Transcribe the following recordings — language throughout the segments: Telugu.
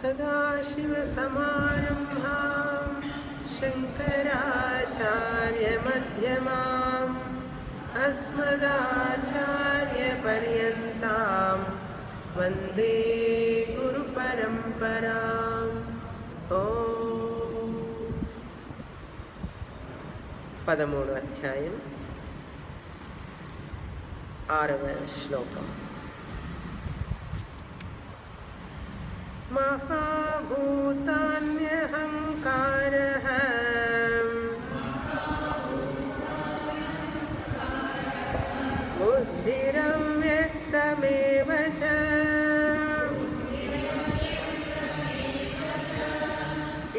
सदाशिवसमारम्भां शङ्कराचार्यमध्यमाम् अस्मदाचार्यपर्यन्तां वन्दे गुरुपरम्पराम्। ఓం 13వ అధ్యాయం 6వ శ్లోకం. మహాభూతాన్యహంకారః బుద్ధిరవ్యక్తమేవ చ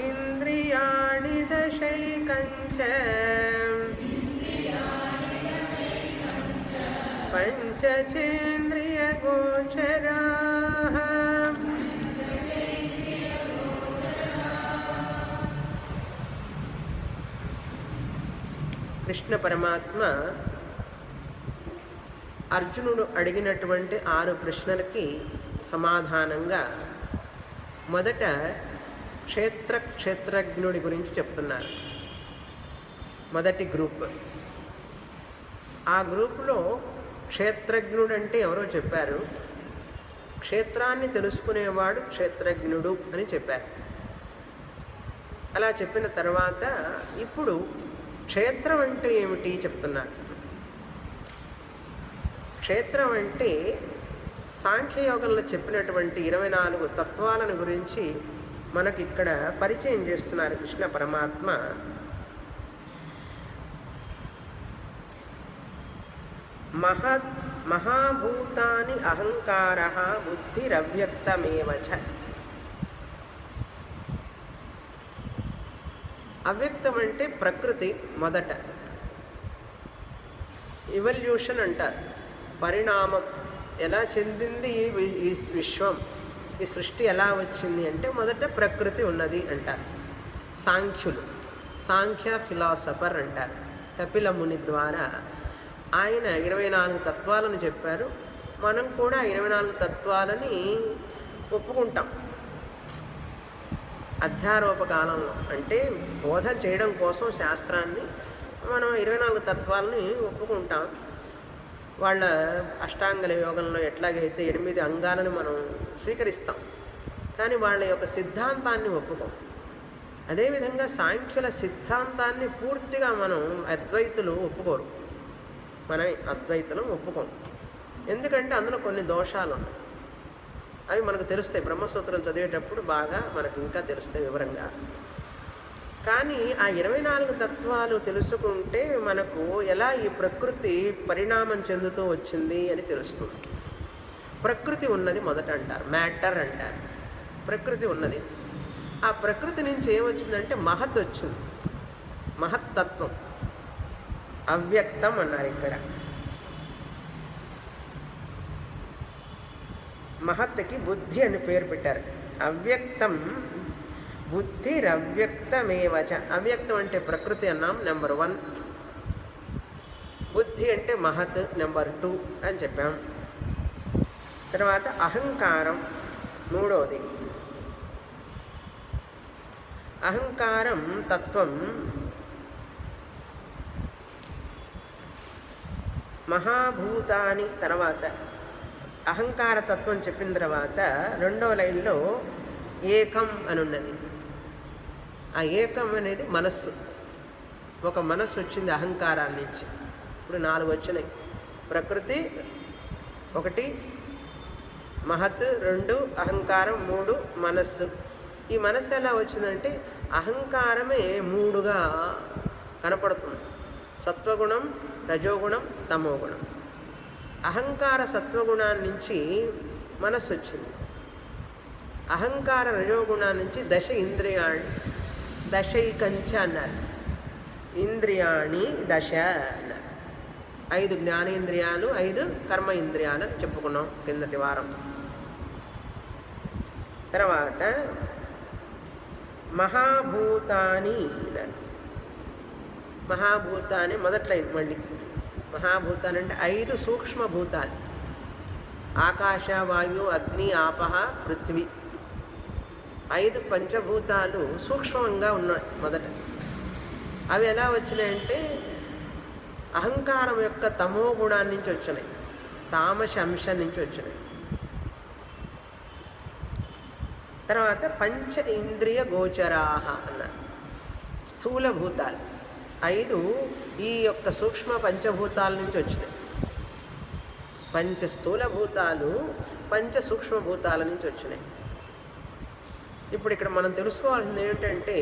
ఇంద్రియాణి దశైకంచ పంచచేంద్రియగోచరాః. కృష్ణ పరమాత్మ అర్జునుడు అడిగినటువంటి 6 ప్రశ్నలకి సమాధానంగా మొదట క్షేత్రజ్ఞుడి గురించి చెప్తున్నారు. మొదటి గ్రూప్. ఆ గ్రూపులో క్షేత్రజ్ఞుడు అంటే ఎవరో చెప్పారు. క్షేత్రాన్ని తెలుసుకునేవాడు క్షేత్రజ్ఞుడు అని చెప్పారు. అలా చెప్పిన తర్వాత ఇప్పుడు క్షేత్రం అంటే ఏమిటి చెప్తున్నారు. క్షేత్రం అంటే సాంఖ్యయోగంలో చెప్పినటువంటి 24 తత్వాలను గురించి మనకి ఇక్కడ పరిచయం చేస్తున్నారు కృష్ణ పరమాత్మ. మహాభూతాని అహంకారః బుద్ధిరవ్యక్తమేవ చ. అవ్యక్తం అంటే ప్రకృతి మొదట. ఇవల్యూషన్ అంటారు. పరిణామం ఎలా చెందింది ఈ విశ్వం, ఈ సృష్టి ఎలా వచ్చింది అంటే మొదట ప్రకృతి ఉన్నది అంటారు సాంఖ్యులు. సాంఖ్య ఫిలాసఫర్ అంటారు. కపిల ముని ద్వారా ఆయన 24 తత్వాలను చెప్పారు. మనం కూడా 24 తత్వాలని ఒప్పుకుంటాం. అధ్యారోప కాలంలో అంటే బోధ చేయడం కోసం శాస్త్రాన్ని మనం 24 తత్వాలని ఒప్పుకుంటాం. వాళ్ళ అష్టాంగల యోగంలో ఎట్లాగైతే 8 అంగాలను మనం స్వీకరిస్తాం, కానీ వాళ్ళ యొక్క సిద్ధాంతాన్ని ఒప్పుకోం. అదేవిధంగా సాంఖ్యుల సిద్ధాంతాన్ని పూర్తిగా మనం అద్వైతులు ఒప్పుకోరు. మనం అద్వైతులు ఒప్పుకోం. ఎందుకంటే అందులో కొన్ని దోషాలు ఉన్నాయి. అవి మనకు తెలుస్తాయి. బ్రహ్మసూత్రం చదివేటప్పుడు బాగా మనకు ఇంకా తెలుస్తాయి వివరంగా. కానీ ఆ 24 తత్వాలు తెలుసుకుంటే మనకు ఎలా ఈ ప్రకృతి పరిణామం చెందుతూ వచ్చింది అని తెలుస్తుంది. ప్రకృతి ఉన్నది మొదట అంటారు, మ్యాటర్ అంటారు. ప్రకృతి ఉన్నది. ఆ ప్రకృతి నుంచి ఏమొచ్చిందంటే మహత్ వచ్చింది. మహత్తత్వం అవ్యక్తం అన్నారు ఇక్కడ. మహత్తుకి బుద్ధి అని పేరు పెట్టారు. అవ్యక్తం బుద్ధిరవ్యక్తమేవచ. అవ్యక్తం అంటే ప్రకృతి అన్నాం, నెంబర్ 1. బుద్ధి అంటే మహత్, నెంబర్ 2 అని చెప్పాం. తర్వాత అహంకారం మూడవది. అహంకారం తత్వం మహాభూతాని. తర్వాత అహంకార తత్వం చెప్పిన తర్వాత 2వ లైన్లో ఏకం అని ఉన్నది. ఆ ఏకం అనేది మనస్సు. ఒక మనస్సు వచ్చింది అహంకారాన్ని నుంచి. ఇప్పుడు 4 వచ్చినాయి. ప్రకృతి 1, మహత్ 2, అహంకారం 3, మనస్సు. ఈ మనస్సు ఎలా వచ్చిందంటే అహంకారమే 3గా కనపడుతుంది. సత్వగుణం, రజోగుణం, తమోగుణం. అహంకార సత్వగుణాన్ని నుంచి మనస్సు వచ్చింది. అహంకార రజోగుణాన్ని నుంచి దశ ఇంద్రియాణి దశైకంచ అన్నారు. ఇంద్రియాణి దశ అన్నారు. 5 జ్ఞానేంద్రియాలు, 5 కర్మ ఇంద్రియాలు అని చెప్పుకున్నాం కిందటి వారం. తర్వాత మహాభూతాని అన్నారు. మహాభూతాన్ని మొదటి లైన్ మళ్ళీ. మహాభూతాన్ని అంటే 5 సూక్ష్మభూతాలు. ఆకాశ, వాయు, అగ్ని, ఆపహ, పృథ్వీ. 5 పంచభూతాలు సూక్ష్మంగా ఉన్నాయి మొదట. అవి ఎలా వచ్చినాయంటే అహంకారం యొక్క తమో గుణాన్ని నుంచి వచ్చినాయి, తామస అంశం నుంచి వచ్చినాయి. తర్వాత పంచ ఇంద్రియ గోచరాహ అన్నారు, స్థూల భూతాలు 5 ఈ యొక్క సూక్ష్మ పంచభూతాల నుంచి వచ్చినాయి. పంచ స్థూల భూతాలు పంచ సూక్ష్మభూతాల నుంచి వచ్చినాయి. ఇప్పుడు ఇక్కడ మనం తెలుసుకోవాల్సింది ఏంటంటే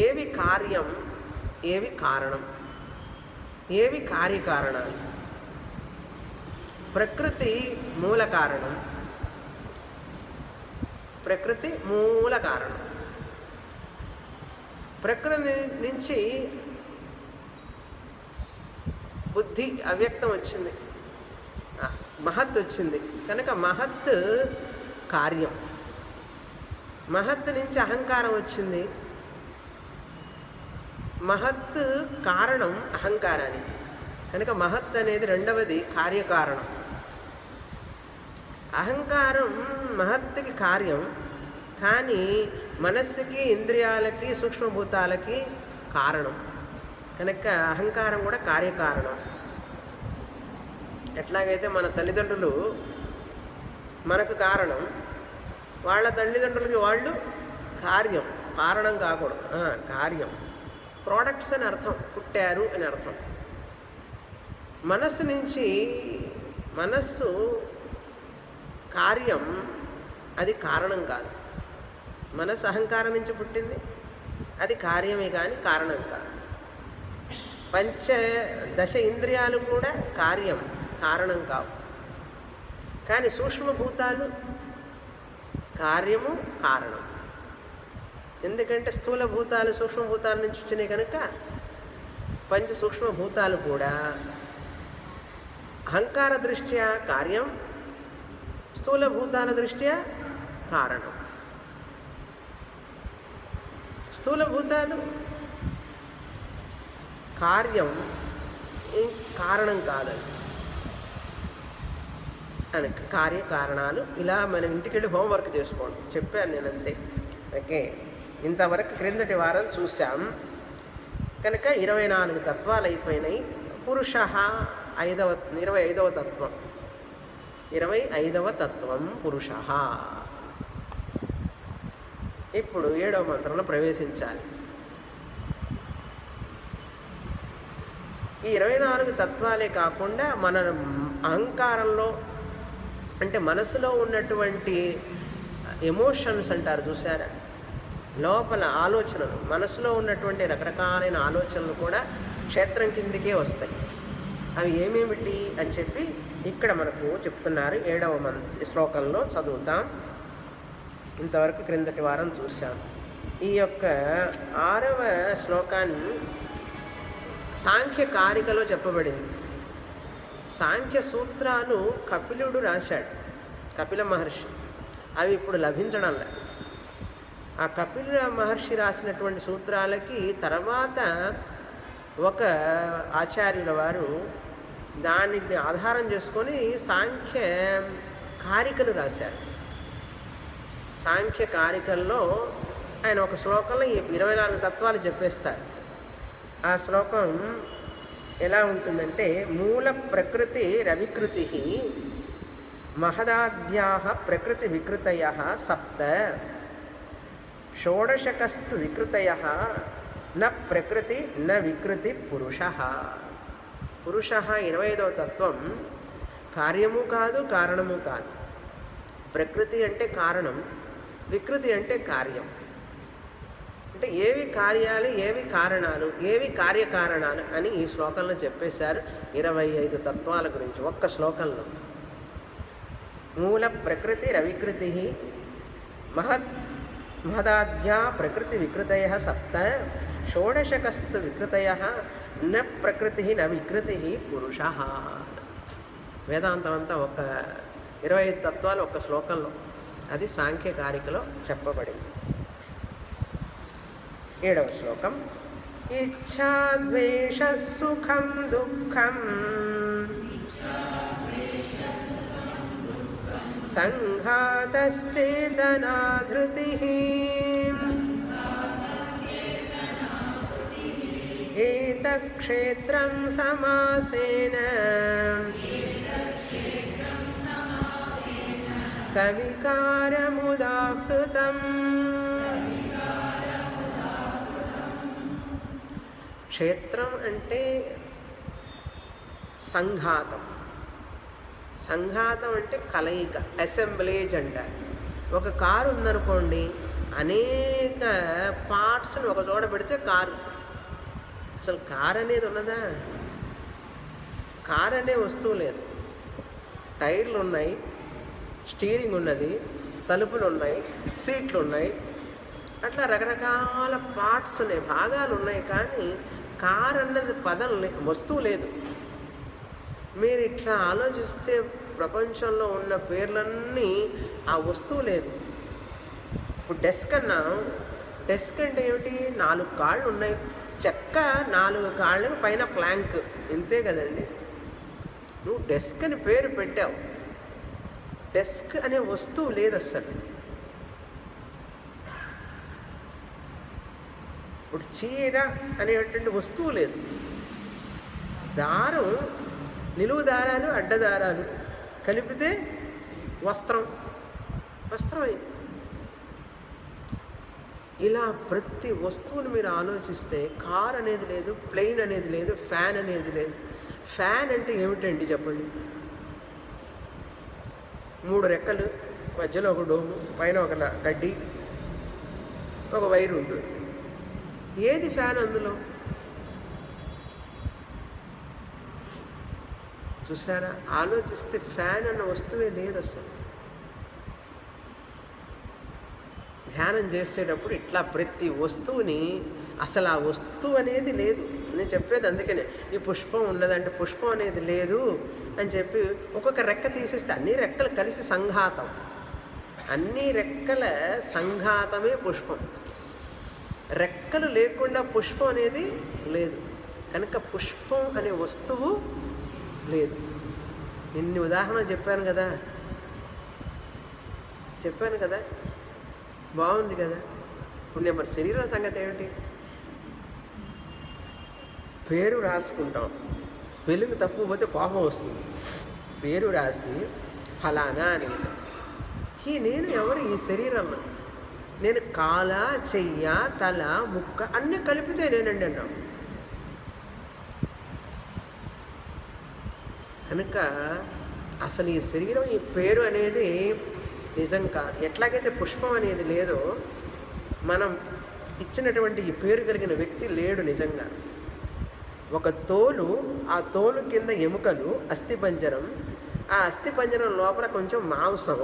ఏవి కార్యం, ఏవి కారణం, ఏవి కార్యకారణాలు. ప్రకృతి మూల కారణం, ప్రకృతి మూల కారణం. ప్రకృతి నుంచి బుద్ధి అవ్యక్తం వచ్చింది, మహత్ వచ్చింది కనుక మహత్ కార్యం. మహత్ నుంచి అహంకారం వచ్చింది, మహత్ కారణం అహంకారానికి కనుక మహత్ అనేది రెండవది కార్యకారణం. అహంకారం మహత్తుకి కార్యం, కానీ మనస్సుకి ఇంద్రియాలకి సూక్ష్మభూతాలకి కారణం కనుక అహంకారం కూడా కార్యకారణం. ఎట్లాగైతే మన తల్లిదండ్రులు మనకు కారణం, వాళ్ళ తల్లిదండ్రులకి వాళ్ళు కార్యం, కారణం కాకూడదు, కార్యం. ప్రోడక్ట్స్ అని అర్థం, పుట్టారు అని అర్థం. మనస్సు నుంచి, మనస్సు కార్యం, అది కారణం కాదు. మనస్సు అహంకారం నుంచి పుట్టింది, అది కార్యమే కానీ కారణం కాదు. దశ ఇంద్రియాలు కూడా కార్యం, కారణం కావు. కానీ సూక్ష్మభూతాలు కార్యము కారణం. ఎందుకంటే స్థూల భూతాలు సూక్ష్మభూతాల నుంచి వచ్చినాయి కనుక పంచ సూక్ష్మభూతాలు కూడా అహంకార దృష్ట్యా కార్యం, స్థూల భూతాల దృష్ట్యా కారణం. స్థూల భూతాలు కార్యం, కారణం కాదండి అని కార్యకారణాలు. ఇలా మనం ఇంటికి వెళ్ళి హోంవర్క్ చేసుకోండి, చెప్పాను నేను అంతే. ఓకే, ఇంతవరకు క్రిందటి వారం చూసాం కనుక 24 తత్వాలు అయిపోయినాయి. పురుష 25వ తత్వం, 25వ తత్వం పురుష. ఇప్పుడు 7వ మంత్రంలో ప్రవేశించాలి. ఈ 24 తత్వాలే కాకుండా మన అహంకారంలో అంటే మనసులో ఉన్నటువంటి ఎమోషన్స్ అంటారు చూసారా, లోపల ఆలోచనలు, మనసులో ఉన్నటువంటి రకరకాలైన ఆలోచనలు కూడా క్షేత్రం కిందికే వస్తాయి. అవి ఏమేమిటి అని చెప్పి ఇక్కడ మనకు చెప్తున్నారు. 7వ శ్లోకంలో చదువుతాం. ఇంతవరకు క్రిందటి వారం చూసాం. ఈ యొక్క 6వ శ్లోకాన్ని సాంఖ్య కారికలో చెప్పబడింది. సాంఖ్య సూత్రాలు కపిలుడు రాశాడు, కపిల మహర్షి. అవి ఇప్పుడు లభించడంలే. ఆ కపిల మహర్షి రాసినటువంటి సూత్రాలకి తర్వాత ఒక ఆచార్యుల వారు దానికి ఆధారం చేసుకొని సాంఖ్య కారికలు రాశారు. సాంఖ్య కారికల్లో ఆయన ఒక శ్లోకంలో ఈ 24 తత్వాలు చెప్పేస్తారు. ఆ శ్లోకం ఎలా ఉంటుందంటే, మూల ప్రకృతి రవికృతి మహదాద్యా ప్రకృతి వికృతయ సప్త షోడశకస్తు వికృతయ న ప్రకృతి న వికృతి పురుష. పురుష 25వ తత్వం కార్యము కాదు, కారణము కాదు. ప్రకృతి అంటే కారణం, వికృతి అంటే కార్యం. అంటే ఏవి కార్యాలు, ఏవి కారణాలు, ఏవి కార్యకారణాలు అని ఈ శ్లోకంలో చెప్పేశారు. 25 తత్వాల గురించి ఒక్క శ్లోకంలో. మూల ప్రకృతి రవికృతి మహదాద్యా ప్రకృతి వికృతయ సప్త షోడశకస్తు వికృతయ న ప్రకృతి న వికృతి పురుష. వేదాంతం అంతా ఒక 25 తత్వాలు ఒక్క శ్లోకంలో, అది సాంఖ్యకారికలో చెప్పబడింది. 7వ శ్లోకం. ఇచ్ఛా ద్వేష సుఖం దుఃఖం సంఘాతశ్చేతనా ధృతిః ఏతక్షేత్రం సమాసేన సవికారముదాహృతం. క్షేత్రం అంటే సంఘాతం. సంఘాతం అంటే కలయిక, అసెంబ్లేజ్ అంటారు. ఒక కారు ఉందనుకోండి, అనేక పార్ట్స్ని ఒక చోట పెడితే కారు. అసలు కారు అనేది ఉన్నదా? కారు అనే వస్తువు లేదు. టైర్లు ఉన్నాయి, స్టీరింగ్ ఉన్నది, తలుపులు ఉన్నాయి, సీట్లు ఉన్నాయి, అట్లా రకరకాల పార్ట్స్ ఉన్నాయి, భాగాలు ఉన్నాయి. కానీ కార్ అన్నది పదం వస్తువు లేదు. మీరు ఇట్లా ఆలోచిస్తే ప్రపంచంలో ఉన్న పేర్లన్నీ ఆ వస్తువు లేదు. ఇప్పుడు డెస్క్ అన్నా, డెస్క్ అంటే ఏమిటి? 4 కాళ్ళు ఉన్నాయి, చెక్క 4 కాళ్ళకు పైన ప్లాంక్, ఇంతే కదండి. నువ్వు డెస్క్ అని పేరు పెట్టావు, డెస్క్ అనే వస్తువు లేదు అస్సలు. ఇప్పుడు చీర అనేటువంటి వస్తువు లేదు. దారం, నిలువు దారాలు, అడ్డదారాలు కలిపితే వస్త్రం, వస్త్రమైంది. ఇలా ప్రతి వస్తువుని మీరు ఆలోచిస్తే కార్ అనేది లేదు, ప్లేన్ అనేది లేదు, ఫ్యాన్ అనేది లేదు. ఫ్యాన్ అంటే ఏమిటండి చెప్పండి? 3 రెక్కలు, మధ్యలో ఒక డోము, పైన ఒక గడ్డి, ఒక వైరు ఉంటుంది. ఏది ఫ్యాన్ అందులో? చూసారా? ఆలోచిస్తే ఫ్యాన్ అన్న వస్తువే లేదు అసలు. ధ్యానం చేసేటప్పుడు ఇట్లా ప్రతి వస్తువుని, అసలు ఆ వస్తువు అనేది లేదు. నేను చెప్పేది అందుకనే, ఈ పుష్పం ఉన్నదంటే పుష్పం అనేది లేదు అని చెప్పి ఒక్కొక్క రెక్క తీసేస్తే అన్ని రెక్కలు కలిసి సంఘాతం. అన్ని రెక్కల సంఘాతమే పుష్పం. రెక్కలు లేకుండా పుష్పం అనేది లేదు. కనుక పుష్పం అనే వస్తువు లేదు. ఇన్ని ఉదాహరణలు చెప్పాను కదా, బాగుంది కదా. ఇప్పుడు నేను మరి శరీరం సంగతి ఏమిటి? పేరు రాసుకుంటాం, స్పెల్లింగ్ తప్పు పోతే కోపం వస్తుంది. పేరు రాసి ఫలానా అని, నేను ఎవరు? ఈ శరీరం. నేను కాల, చెయ్య, తల, ముక్క అన్నీ కలిపితే నేనండి అన్నాం. కనుక అసలు ఈ శరీరం, ఈ పేరు అనేది నిజం కాదు. ఎట్లాగైతే పుష్పం అనేది లేదో, మనం ఇచ్చినటువంటి ఈ పేరు కలిగిన వ్యక్తి లేడు నిజంగా. ఒక తోలు, ఆ తోలు కింద ఎముకలు, అస్థిపంజరం, ఆ అస్థిపంజరం లోపల కొంచెం మాంసం,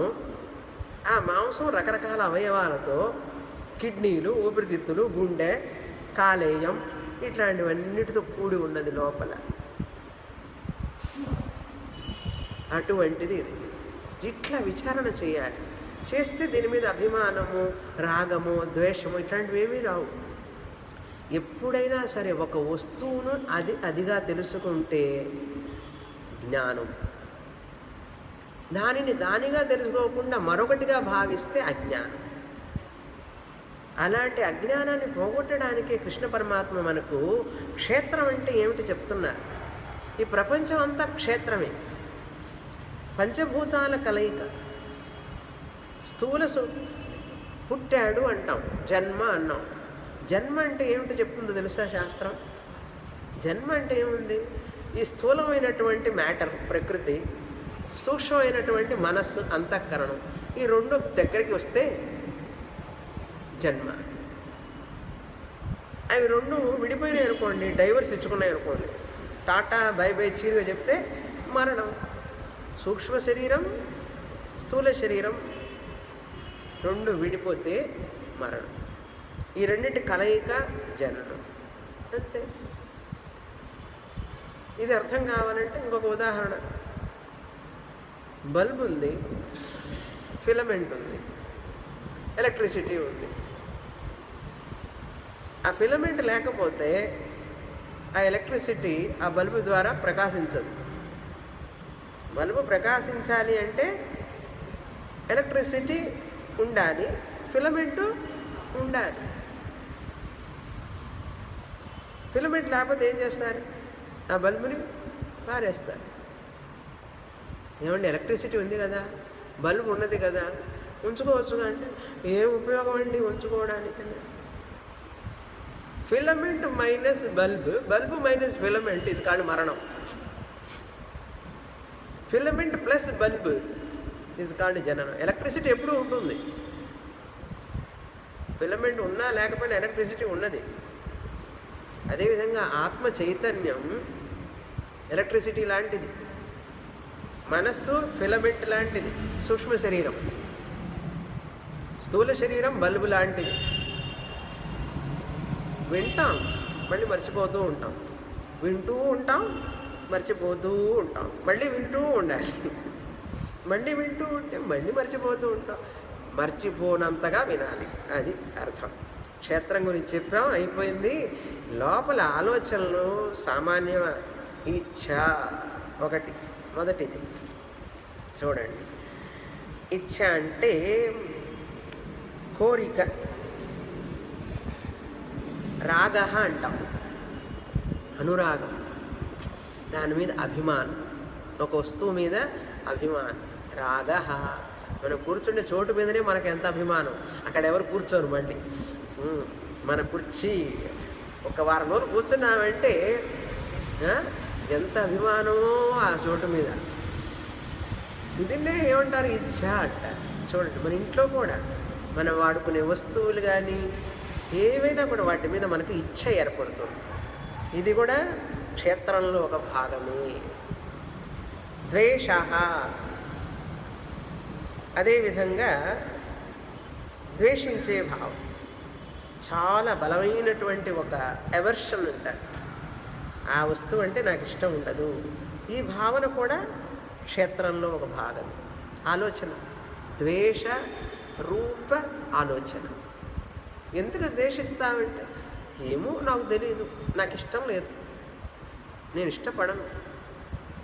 ఆ మాంసం రకరకాల అవయవాలతో, కిడ్నీలు, ఊపిరితిత్తులు, గుండె, కాలేయం ఇట్లాంటివన్నిటితో కూడి ఉన్నది లోపల. అటువంటిది ఇది. ఇట్లా విచారణ చేయాలి. చేస్తే దీని మీద అభిమానము, రాగము, ద్వేషము ఇట్లాంటివి ఏమీ రావు. ఎప్పుడైనా సరే ఒక వస్తువును అదిగా తెలుసుకుంటే జ్ఞానం. దానిని దానిగా తెలుసుకోకుండా మరొకటిగా భావిస్తే అజ్ఞానం. అలాంటి అజ్ఞానాన్ని పోగొట్టడానికి కృష్ణ పరమాత్మ మనకు క్షేత్రం అంటే ఏమిటి చెప్తున్నారు. ఈ ప్రపంచం అంతా క్షేత్రమే, పంచభూతాల కలయిక. స్థూల పుట్టాడు అంటాం, జన్మ అన్నాం. జన్మ అంటే ఏమిటి చెప్తుందో తెలుసా శాస్త్రం? జన్మ అంటే ఏముంది? ఈ స్థూలమైనటువంటి మ్యాటర్, ప్రకృతి, సూక్ష్మమైనటువంటి మనస్సు, అంతఃకరణం, ఈ రెండు దగ్గరికి వస్తే జన్మ. అవి రెండు విడిపోయినాయి అనుకోండి, డైవర్స్ ఇచ్చుకున్నాయి అనుకోండి, టాటా బై బై చీరుగా చెప్తే మరణం. సూక్ష్మ శరీరం, స్థూల శరీరం రెండు విడిపోతే మరణం. ఈ రెండింటి కలయిక జననం, అంతే. ఇది అర్థం కావాలంటే ఇంకొక ఉదాహరణ. బల్బ్ ఉంది, ఫిలమెంట్ ఉంది, ఎలక్ట్రిసిటీ ఉంది. ఆ ఫిలమెంట్ లేకపోతే ఆ ఎలక్ట్రిసిటీ ఆ బల్బు ద్వారా ప్రకాశించదు. బల్బు ప్రకాశించాలి అంటే ఎలక్ట్రిసిటీ ఉండాలి, ఫిలమెంటు ఉండాలి. ఫిలమెంట్ లేకపోతే ఏం చేస్తారు? ఆ బల్బుని పారేస్తారు. ఏమండి, ఎలక్ట్రిసిటీ ఉంది కదా, బల్బు ఉన్నది కదా, ఉంచుకోవచ్చుగా అంటే ఏం ఉపయోగం అండి ఉంచుకోవడానికి? Filament minus bulb, bulb minus filament ఇది కాదు మరణం. ఫిలమెంట్ ప్లస్ బల్బ్ ఇది కాదు జననం. ఎలక్ట్రిసిటీ ఎప్పుడూ ఉంటుంది. ఫిలమెంట్ ఉన్నా లేకపోయినా ఎలక్ట్రిసిటీ ఉన్నది. అదేవిధంగా ఆత్మ చైతన్యం ఎలక్ట్రిసిటీ లాంటిది, మనస్సు ఫిలమెంట్ లాంటిది, సూక్ష్మ శరీరం. స్థూల శరీరం బల్బు లాంటిది. వింటాం, మళ్ళీ మర్చిపోతూ ఉంటాం, వింటూ ఉంటాం, మర్చిపోతూ ఉంటాం, మళ్ళీ వింటూ ఉండాలి, మళ్ళీ వింటూ ఉంటే మళ్ళీ మర్చిపోతూ ఉంటాం. మర్చిపోనంతగా వినాలి, అది అర్థం. క్షేత్రం గురించి చెప్పాం, అయిపోయింది. లోపల ఆలోచనలు సామాన్య ఇచ్ఛ ఒకటి, మొదటిది చూడండి. ఇచ్ఛ అంటే కోరిక, రాగ అంటాం, అనురాగం, దాని మీద అభిమానం, ఒక వస్తువు మీద అభిమానం. రాగ, మనం కూర్చుండే చోటు మీదనే మనకు ఎంత అభిమానం. అక్కడ ఎవరు కూర్చోరు మళ్ళీ. మన కుర్చీ ఒక వారం రోజులు కూర్చున్నామంటే ఎంత అభిమానమో ఆ చోటు మీద. ఇదినే ఏమంటారు? ఇచ్ఛ అంటారు. చూడండి, మన ఇంట్లో కూడా మనం వాడుకునే వస్తువులు కానీ ఏవైనా కూడా వాటి మీద మనకు ఇచ్ఛ ఏర్పడుతుంది. ఇది కూడా క్షేత్రంలో ఒక భాగమే. ద్వేష, అదేవిధంగా ద్వేషించే భావం, చాలా బలమైనటువంటి ఒక ఎవర్షన్ ఉంటుంది. ఆ వస్తువు అంటే నాకు ఇష్టం ఉండదు. ఈ భావన కూడా క్షేత్రంలో ఒక భాగం. ఆలోచన, ద్వేష రూప ఆలోచన. ఎందుకు ద్వేషిస్తామంటే ఏమో నాకు తెలియదు, నాకు ఇష్టం లేదు, నేను ఇష్టపడను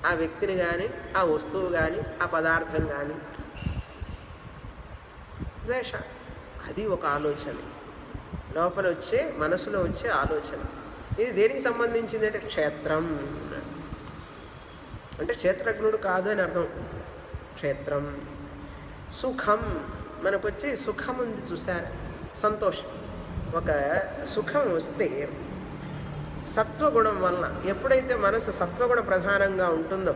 ఆ వ్యక్తిని కానీ, ఆ వస్తువు కానీ, ఆ పదార్థం కానీ. ద్వేష, అది ఒక ఆలోచన, లోపల వచ్చే మనసులో వచ్చే ఆలోచన. ఇది దేనికి సంబంధించింది అంటే క్షేత్రం అంటే క్షేత్రజ్ఞుడు కాదు అని అర్థం. క్షేత్రం. సుఖం, మనకు వచ్చి సుఖం ఉంది చూసారా, సంతోషం. ఒక సుఖం వస్తే సత్వగుణం వలన, ఎప్పుడైతే మనసు సత్వగుణ ప్రధానంగా ఉంటుందో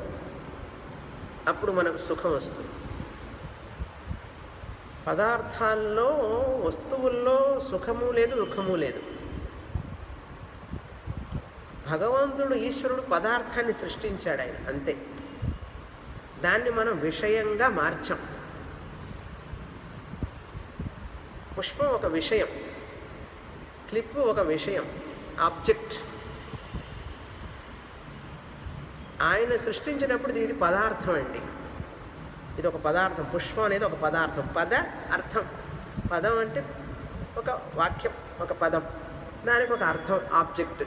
అప్పుడు మనకు సుఖం వస్తుంది. పదార్థాల్లో, వస్తువుల్లో సుఖము లేదు, దుఃఖము లేదు. భగవంతుడు, ఈశ్వరుడు పదార్థాన్ని సృష్టించాడు ఆయన, అంతే. దాన్ని మనం విషయంగా మార్చాం. పుష్పం ఒక విషయం, క్లిప్పు ఒక విషయం, ఆబ్జెక్ట్. ఆయన సృష్టించినప్పుడు ఇది పదార్థం అండి, ఇది ఒక పదార్థం. పుష్పం అనేది ఒక పదార్థం. పద అర్థం. పదం అంటే ఒక వాక్యం, ఒక పదం, దానికి ఒక అర్థం, ఆబ్జెక్ట్.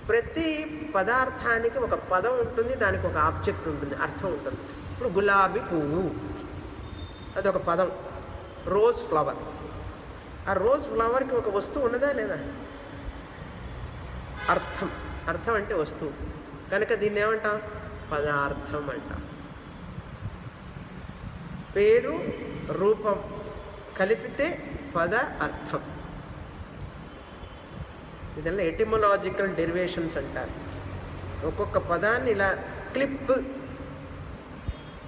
ప్రతి పదార్థానికి ఒక పదం ఉంటుంది, దానికి ఒక ఆబ్జెక్ట్ ఉంటుంది, అర్థం ఉంటుంది. ఇప్పుడు గులాబీ పువ్వు, అదొక పదం. రోజ్ ఫ్లవర్, ఆ రోజ్ ఫ్లవర్కి ఒక వస్తువు ఉన్నదా లేదా? అర్థం. అర్థం అంటే వస్తువు, కనుక దీన్ని ఏమంటాం? పదార్థం అంటాం. పేరు రూపం కలిపితే పద అర్థం. ఇదల్లా ఎటిమలాజికల్ డెరివేషన్స్ అంటారు. ఒక్కొక్క పదాన్ని ఇలా క్లిప్,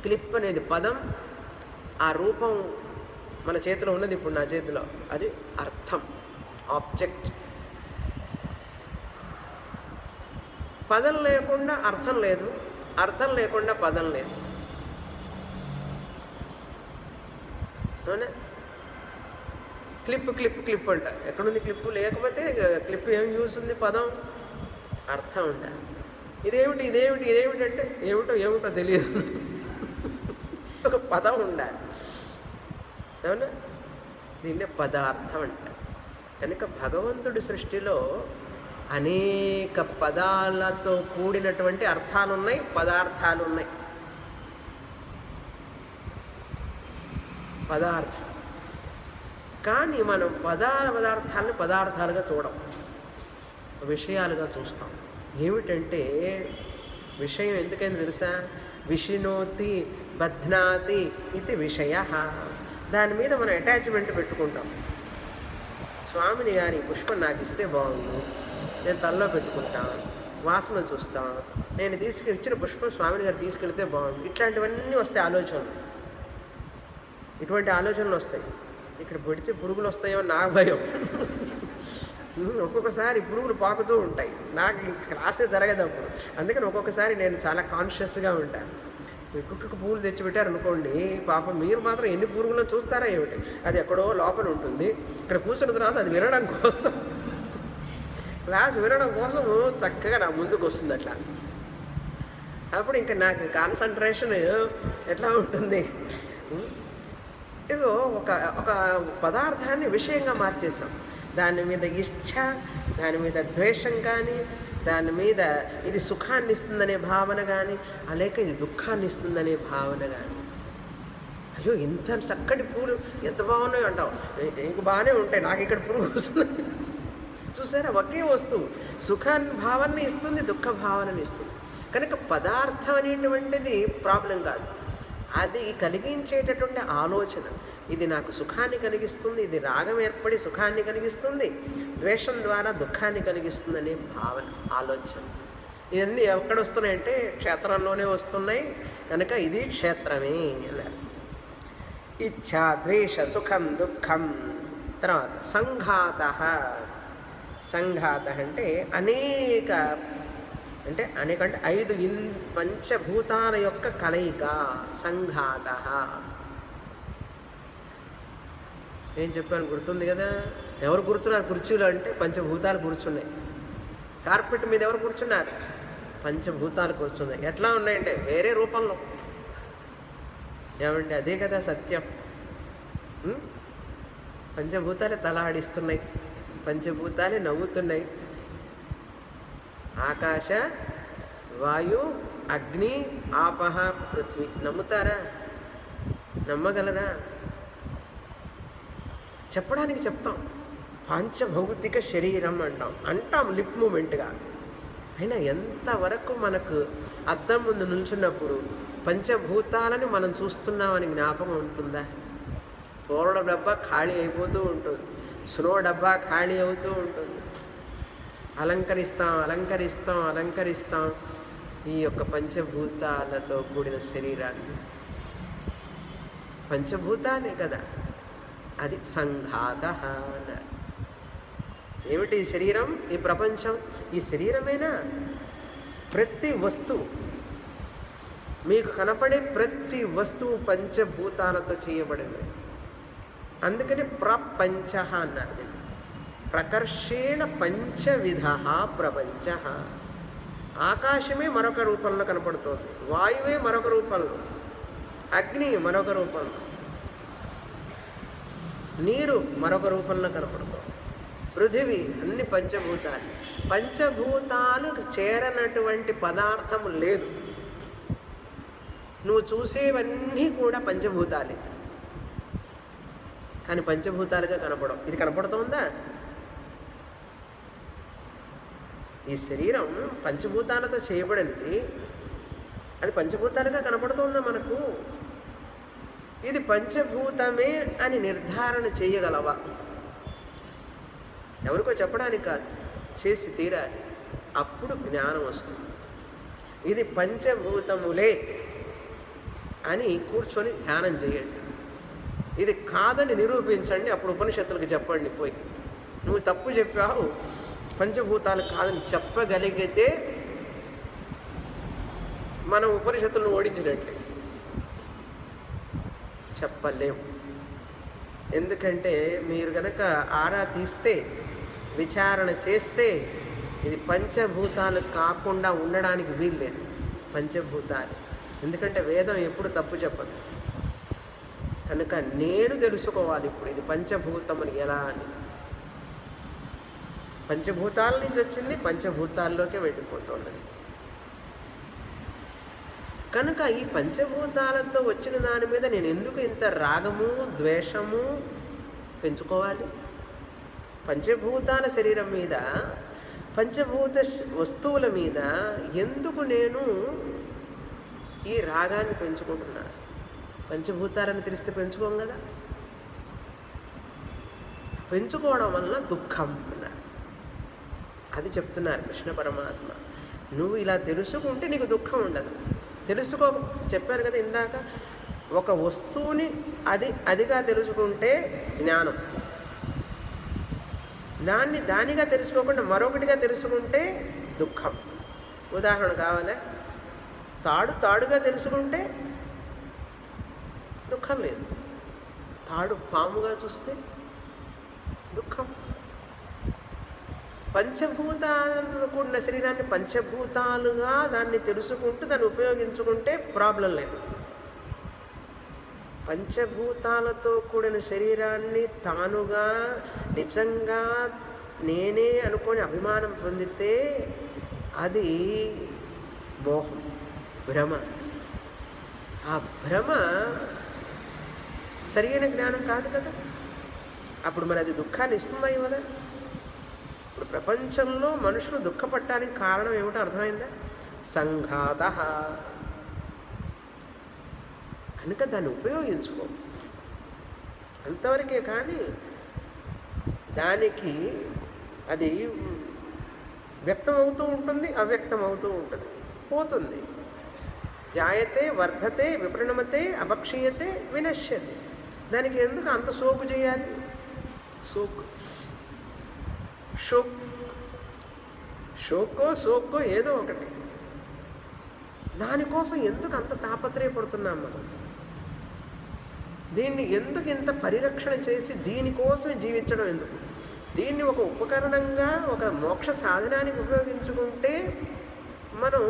క్లిప్ అనేది పదం, ఆ రూపం మన చేతిలో ఉన్నది, ఇప్పుడు నా చేతిలో, అది అర్థం, ఆబ్జెక్ట్. పదం లేకుండా అర్థం లేదు, అర్థం లేకుండా పదం లేదు. అవునా? క్లిప్ క్లిప్ క్లిప్ అంట, ఎక్కడుంది క్లిప్పు? లేకపోతే క్లిప్ ఏం యూస్ ఉంది? పదం, అర్థం ఉండ. ఇదేమిటి ఇదేమిటి ఇదేమిటి అంటే ఏమిటో ఏమిటో తెలియదు, ఒక పదం ఉండాలి. అవునా? దీన్నే పదార్థం అంట. కనుక భగవంతుడి సృష్టిలో అనేక పదాలతో కూడినటువంటి అర్థాలు ఉన్నాయి, పదార్థాలు ఉన్నాయి. పదార్థం. కానీ మనం పదార్థాలను పదార్థాలుగా చూడం, విషయాలుగా చూస్తాం. ఏమిటంటే విషయం ఎందుకైనా తెలుసా? విషినోతి బధ్నాతి ఇది విషయ. దాని మీద మనం అటాచ్మెంట్ పెట్టుకుంటాం. స్వామిని గారి పుష్పం నాకు ఇస్తే బాగుండు, నేను తలలో పెట్టుకుంటాను, వాసన చూస్తాను, నేను ఇచ్చిన పుష్పం స్వామిని గారు తీసుకెళ్తే బాగుండు, ఇట్లాంటివన్నీ వస్తాయి ఆలోచనలు. ఇటువంటి ఆలోచనలు వస్తాయి. ఇక్కడ పెడితే పురుగులు వస్తాయో నాకు భయం. ఒక్కొక్కసారి పురుగులు పాకుతూ ఉంటాయి, నాకు క్లాసే జరగదు అప్పుడు. అందుకని ఒక్కొక్కసారి నేను చాలా కాన్షియస్గా ఉంటాను. ఒక్కొక్క పువ్వులు తెచ్చిపెట్టారు అనుకోండి, పాపం మీరు మాత్రం ఎన్ని పురుగులను చూస్తారా ఏమిటి? అది ఎక్కడో లోపల ఉంటుంది. ఇక్కడ కూర్చున్న తర్వాత అది వినడం కోసం, క్లాస్ వినడం కోసం చక్కగా నా ముందుకు వస్తుంది. అట్లా అప్పుడు ఇంకా నాకు కాన్సన్ట్రేషన్ ఎట్లా ఉంటుంది? ఇదో ఒక పదార్థాన్ని విషయంగా మార్చేసాం. దాని మీద ఇచ్ఛ, దాని మీద ద్వేషం కానీ, దాని మీద ఇది సుఖాన్ని ఇస్తుందనే భావన కానీ, అలాగే ఇది దుఃఖాన్ని ఇస్తుందనే భావన కానీ. అయ్యో ఇంత చక్కటి పూలు ఎంత బాగున్నాయో అంటావు, ఇంక బాగానే ఉంటాయి, నాకు ఇక్కడ పురుగు వస్తుంది. చూసారా, ఒకే వస్తువు సుఖాన్ని భావనని ఇస్తుంది, దుఃఖ భావనని ఇస్తుంది. కనుక పదార్థం అనేటువంటిది ప్రాబ్లం కాదు, అది కలిగించేటటువంటి ఆలోచన. ఇది నాకు సుఖాన్ని కలిగిస్తుంది, ఇది రాగం ఏర్పడి సుఖాన్ని కలిగిస్తుంది, ద్వేషం ద్వారా దుఃఖాన్ని కలిగిస్తుంది అనే భావన, ఆలోచన. ఇవన్నీ ఎక్కడ వస్తున్నాయంటే క్షేత్రంలోనే వస్తున్నాయి. కనుక ఇది క్షేత్రమే అన్నారు. ఇచ్ఛ, ద్వేష, సుఖం, దుఃఖం. తర్వాత సంఘాత. సంఘాత అంటే అనేక, అంటే అనేకంటే 5 పంచభూతాల యొక్క కలయిక సంఘాత. ఏం చెప్పాను గుర్తుంది కదా? ఎవరు కూర్చున్నారు కుర్చీలో అంటే పంచభూతాలు కూర్చున్నాయి. కార్పెట్ మీద ఎవరు కూర్చున్నారు? పంచభూతాలు కూర్చున్నాయి. ఎట్లా ఉన్నాయంటే వేరే రూపంలో. ఏమండి, అదే కదా సత్యం. పంచభూతాలే తల ఆడిస్తున్నాయి, పంచభూతాలే నవ్వుతున్నాయి. ఆకాశ, వాయు, అగ్ని, ఆపహ, పృథ్వీ. నమ్ముతారా? నమ్మగలరా? చెప్పడానికి చెప్తాం, పంచభౌతిక శరీరం అంటాం లిప్ మూమెంట్గా. అయినా ఎంతవరకు మనకు అద్దం ముందు నిల్చున్నప్పుడు పంచభూతాలని మనం చూస్తున్నామని జ్ఞాపకం ఉంటుందా? పూర్ణ డబ్బా ఖాళీ అయిపోతూ ఉంటుంది, స్నో డబ్బా ఖాళీ అవుతూ ఉంటుంది. అలంకరిస్తాం ఈ యొక్క పంచభూతాలతో కూడిన శరీరాన్ని. పంచభూతాలే కదా, అది సంఘాత అన్నారు. ఏమిటి ఈ శరీరం, ఈ ప్రపంచం? ఈ శరీరమేనా? ప్రతి వస్తువు, మీకు కనపడే ప్రతి వస్తువు పంచభూతాలతో చేయబడింది. అందుకని ప్రపంచ అన్నారు దీన్ని. ప్రకర్షేణ పంచవిధ ప్రపంచ. ఆకాశమే మరొక రూపంలో కనపడుతోంది, వాయువే మరొక రూపంలో, అగ్ని మరొక రూపంలో, నీరు మరొక రూపంలో కనపడుతోంది, పృథివీ. అన్ని పంచభూతాలు. పంచభూతాలు చేరనటువంటి పదార్థము లేదు. నువ్వు చూసేవన్నీ కూడా పంచభూతాలే, కానీ పంచభూతాలుగా కనపడవు. ఇది కనపడుతోందా? ఈ శరీరం పంచభూతాలతో చేయబడింది, అది పంచభూతాలుగా కనపడుతోందా మనకు? ఇది పంచభూతమే అని నిర్ధారణ చేయగలవా? ఎవరికో చెప్పడానికి కాదు, చేసి తీరాలి. అప్పుడు జ్ఞానం వస్తుంది. ఇది పంచభూతములే అని కూర్చొని ధ్యానం చేయండి. ఇది కాదని నిరూపించండి, అప్పుడు ఉపనిషత్తులకు చెప్పండి. పోయి నువ్వు తప్పు చెప్పావు, పంచభూతాలు కాదని చెప్పగలిగితే మనం ఉపనిషత్తులను ఓడించినట్లే. చెప్పలేము. ఎందుకంటే మీరు కనుక ఆరా తీస్తే, విచారణ చేస్తే ఇది పంచభూతాలు కాకుండా ఉండడానికి వీల్లేదు. పంచభూతాలు, ఎందుకంటే వేదం ఎప్పుడు తప్పు చెప్పదు. కనుక నేను తెలుసుకోవాలి ఇప్పుడు ఇది పంచభూతములు ఎలా అని. పంచభూతాల నుంచి వచ్చింది, పంచభూతాల్లోకి వెళ్ళిపోతున్నది. కనుక ఈ పంచభూతాలతో వచ్చిన దాని మీద నేను ఎందుకు ఇంత రాగము ద్వేషము పెంచుకోవాలి? పంచభూతాల శరీరం మీద, పంచభూత వస్తువుల మీద ఎందుకు నేను ఈ రాగాన్ని పెంచుకుంటున్నాను? పంచభూతాలను తెలిస్తే పెంచుకోం కదా. పెంచుకోవడం వల్ల దుఃఖం అన్నారు. అది చెప్తున్నారు కృష్ణ పరమాత్మ. నువ్వు ఇలా తెలుసుకుంటే నీకు దుఃఖం ఉండదు. తెలుసుకో, చెప్పారు కదా ఇందాక, ఒక వస్తువుని అదిగా తెలుసుకుంటే జ్ఞానం, దాన్ని దానిగా తెలుసుకోకుండా మరొకటిగా తెలుసుకుంటే దుఃఖం. ఉదాహరణ కావాలా? తాడుగా తెలుసుకుంటే దుఃఖం లేదు. తాడు పాముగా చూస్తే దుఃఖం. పంచభూతాలతో కూడిన శరీరాన్ని పంచభూతాలుగా దాన్ని తెలుసుకుంటూ దాన్ని ఉపయోగించుకుంటే ప్రాబ్లం లేదు. పంచభూతాలతో కూడిన శరీరాన్ని తానుగా నిజంగా నేనే అనుకొని అభిమానం పొందితే అది మోహం, భ్రమ. ఆ భ్రమ సరైన జ్ఞానం కాదు కదా. అప్పుడు మరి అది దుఃఖాన్ని ఇస్తుందా ఇవ్వదా? ఇప్పుడు ప్రపంచంలో మనుషులు దుఃఖపడటానికి కారణం ఏమిటో అర్థమైందా? సంఘాత. కనుక దాన్ని ఉపయోగించుకో అంతవరకే. కానీ దానికి అది వ్యక్తం అవుతూ ఉంటుంది, అవ్యక్తం అవుతూ ఉంటుంది, పోతుంది. జాయతే వర్ధతే విపరిణమతే అపక్షీయతే వినశ్యతే. దానికి ఎందుకు అంత సోకు చేయాలి? షోకో ఏదో ఒకటి. దానికోసం ఎందుకు అంత తాపత్రయపడుతున్నాం మనం? దీన్ని ఎందుకు ఇంత పరిరక్షణ చేసి దీనికోసమే జీవించడం ఎందుకు? దీన్ని ఒక ఉపకరణంగా, ఒక మోక్ష సాధనానికి ఉపయోగించుకుంటే మనం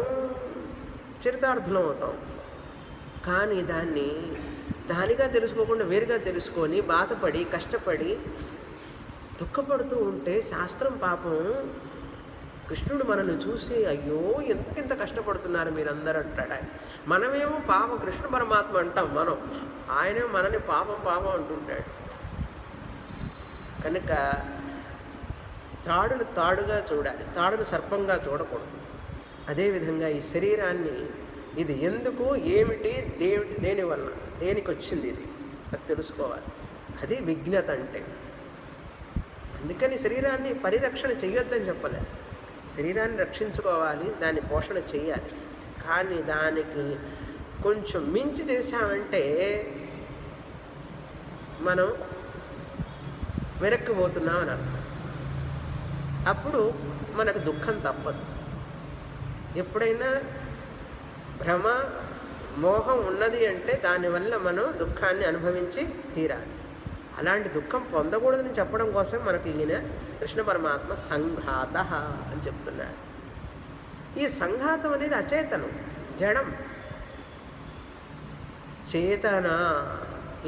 చరితార్థులం అవుతాం. కానీ దానిగా తెలుసుకోకుండా వేరుగా తెలుసుకొని బాధపడి కష్టపడి దుఃఖపడుతూ ఉంటే శాస్త్రం పాపం కృష్ణుడు మనల్ని చూసి అయ్యో ఎందుకు ఇంత కష్టపడుతున్నారు మీరందరూ అంటాడు. ఆయన మనమేమో పాపం కృష్ణ పరమాత్మ అంటాం, ఆయనే మనని పాపం అంటుంటాడు. కనుక తాడును తాడుగా చూడాలి, తాడును సర్పంగా చూడకూడదు. అదేవిధంగా ఈ శరీరాన్ని ఇది ఎందుకు, ఏమిటి, దేనివల్ల, దేనికి వచ్చింది ఇది, అది తెలుసుకోవాలి. అది విజ్ఞత అంటే. అందుకని శరీరాన్ని పరిరక్షణ చెయ్యొద్దని చెప్పలే. శరీరాన్ని రక్షించుకోవాలి, దాన్ని పోషణ చెయ్యాలి. కానీ దానికి కొంచెం మించి చేశామంటే మనం వెనక్కి పోతున్నామని అర్థం. అప్పుడు మనకు దుఃఖం తప్పదు. ఎప్పుడైనా భ్రమ మోహం ఉన్నది అంటే దానివల్ల మనం దుఃఖాన్ని అనుభవించి తీరాలి. అలాంటి దుఃఖం పొందకూడదని చెప్పడం కోసం మనకి ఈయన కృష్ణ పరమాత్మ సంఘాత అని చెప్తున్నాడు. ఈ సంఘాతం అనేది అచేతనం, జడం. చేతన,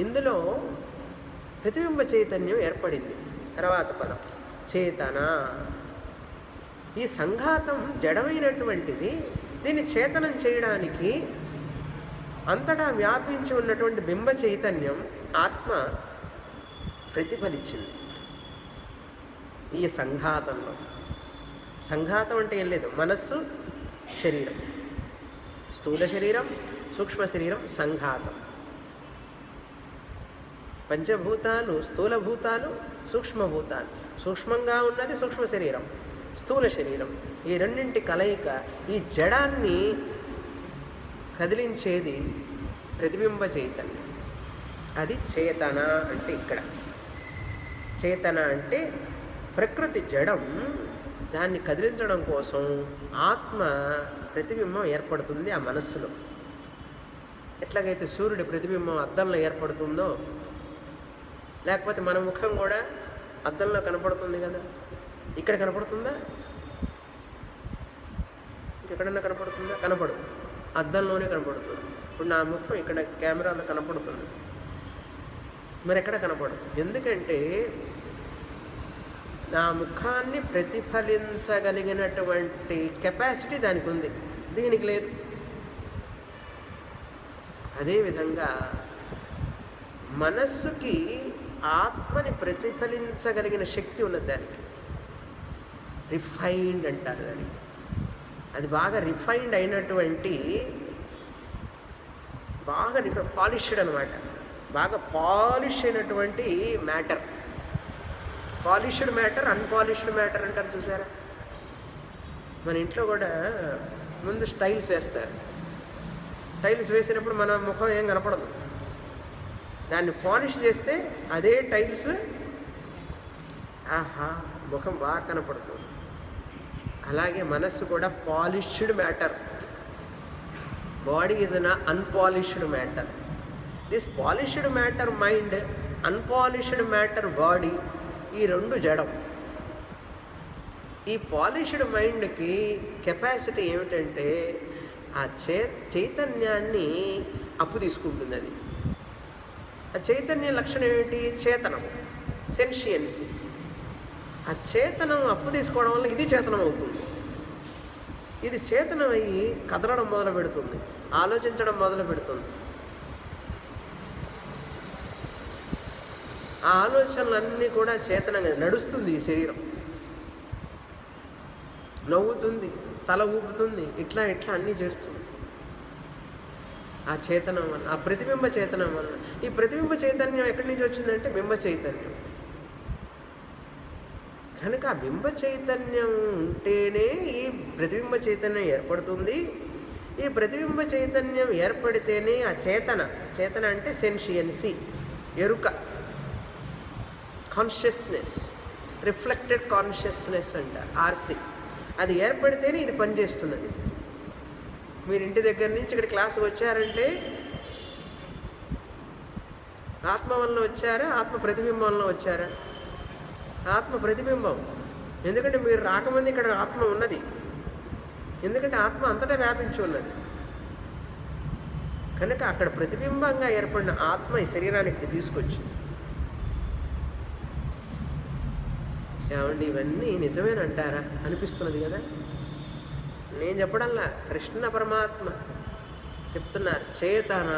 ఇందులో ప్రతిబింబ చైతన్యం ఏర్పడింది. తర్వాత పదం చేతన. ఈ సంఘాతం జడమైనటువంటిది. దీన్ని చేతనం చేయడానికి అంతటా వ్యాపించి ఉన్నటువంటి బింబ చైతన్యం ఆత్మ ప్రతిఫలించింది ఈ సంఘాతంలో. సంఘాతం అంటే ఏం లేదు, మనస్సు శరీరం, స్థూల శరీరం సూక్ష్మ శరీరం సంఘాతం. పంచభూతాలు స్థూలభూతాలు సూక్ష్మభూతాలు. సూక్ష్మంగా ఉన్నది సూక్ష్మ శరీరం, స్థూల శరీరం. ఈ రెండింటి కలయిక ఈ జడాన్ని కదిలించేది ప్రతిబింబ చైతన్యం. అది చేతన అంటే ఇక్కడ. చేతన అంటే ప్రకృతి జడం, దాన్ని కదిలించడం కోసం ఆత్మ ప్రతిబింబం ఏర్పడుతుంది ఆ మనస్సులో. ఎట్లాగైతే సూర్యుడి ప్రతిబింబం అద్దంలో ఏర్పడుతుందో, లేకపోతే మన ముఖం కూడా అద్దంలో కనపడుతుంది కదా. ఇక్కడ కనపడుతుందా? ఇంకెక్కడన్నా కనపడుతుందా? కనపడదు, అద్దంలోనే కనపడుతుంది. ఇప్పుడు నా ముఖం ఇక్కడ కెమెరాలో కనపడుతుంది, మరి ఎక్కడ కనపడదు. ఎందుకంటే నా ముఖాన్ని ప్రతిఫలించగలిగినటువంటి కెపాసిటీ దానికి ఉంది, దీనికి లేదు. అదేవిధంగా మనస్సుకి ఆత్మని ప్రతిఫలించగలిగిన శక్తి ఉన్నది దానికి. రిఫైన్డ్ అంటారు దానికి. అది బాగా రిఫైన్డ్ అయినటువంటి, బాగా పాలిష్డ్ అనమాట. బాగా పాలిష్ అయినటువంటి matter. Polished matter, unpolished matter అంటారు చూసారా. మన ఇంట్లో కూడా ముందు టైల్స్ వేస్తారు. టైల్స్ వేసినప్పుడు మన ముఖం ఏం కనపడదు. దాన్ని పాలిష్ చేస్తే అదే టైల్స్ ఆహా ముఖం బాగా కనపడుతుంది. అలాగే మనస్సు కూడా polished matter. Body is an unpolished matter. This polished matter mind, unpolished matter body, ఈ రెండు జడం. ఈ పాలిష్డ్ మైండ్కి కెపాసిటీ ఏమిటంటే ఆ చైతన్యాన్ని అప్పు తీసుకుంటుంది. అది ఆ చైతన్య లక్షణం ఏమిటి? చేతనం, సెన్షియన్సీ. ఆ చేతనం అప్పు తీసుకోవడం వల్ల ఇది చేతనం అవుతుంది. ఇది చేతనం అయ్యి కదలడం మొదలు పెడుతుంది, ఆలోచించడం మొదలు పెడుతుంది. ఆ ఆలోచనలన్నీ కూడా చేతనంగా నడుస్తుంది. ఈ శరీరం నవ్వుతుంది, తల ఊపుతుంది, ఇట్లా ఇట్లా అన్నీ చేస్తుంది ఆ చేతనం వల్ల, ఆ ప్రతిబింబ చేతనం వల్ల. ఈ ప్రతిబింబ చైతన్యం ఎక్కడి నుంచి వచ్చిందంటే బింబ చైతన్యం. కనుక ఆ బింబ చైతన్యం ఉంటేనే ఈ ప్రతిబింబ చైతన్యం ఏర్పడుతుంది. ఈ ప్రతిబింబ చైతన్యం ఏర్పడితేనే ఆ చేతన, చేతన అంటే సెన్షియన్సీ, ఎరుక, కాన్షియస్నెస్, రిఫ్లెక్టెడ్ కాన్షియస్నెస్ అంట, ఆర్సి. అది ఏర్పడితేనే ఇది పనిచేస్తున్నది. మీరు ఇంటి దగ్గర నుంచి ఇక్కడ క్లాసుకు వచ్చారంటే ఆత్మ వలన వచ్చారా, ఆత్మ ప్రతిబింబం వలన వచ్చారా? ఆత్మ ప్రతిబింబం. ఎందుకంటే మీరు రాకముందు ఇక్కడ ఆత్మ ఉన్నది. ఎందుకంటే ఆత్మ అంతటా వ్యాపించి ఉన్నది. కనుక అక్కడ ప్రతిబింబంగా ఏర్పడిన ఆత్మ ఈ శరీరానికి తీసుకొచ్చింది. ఏమండి ఇవన్నీ నిజమేనంటారా అనిపిస్తున్నది కదా. నేను చెప్పడంలా, కృష్ణ పరమాత్మ చెప్తున్నారు. చేతన,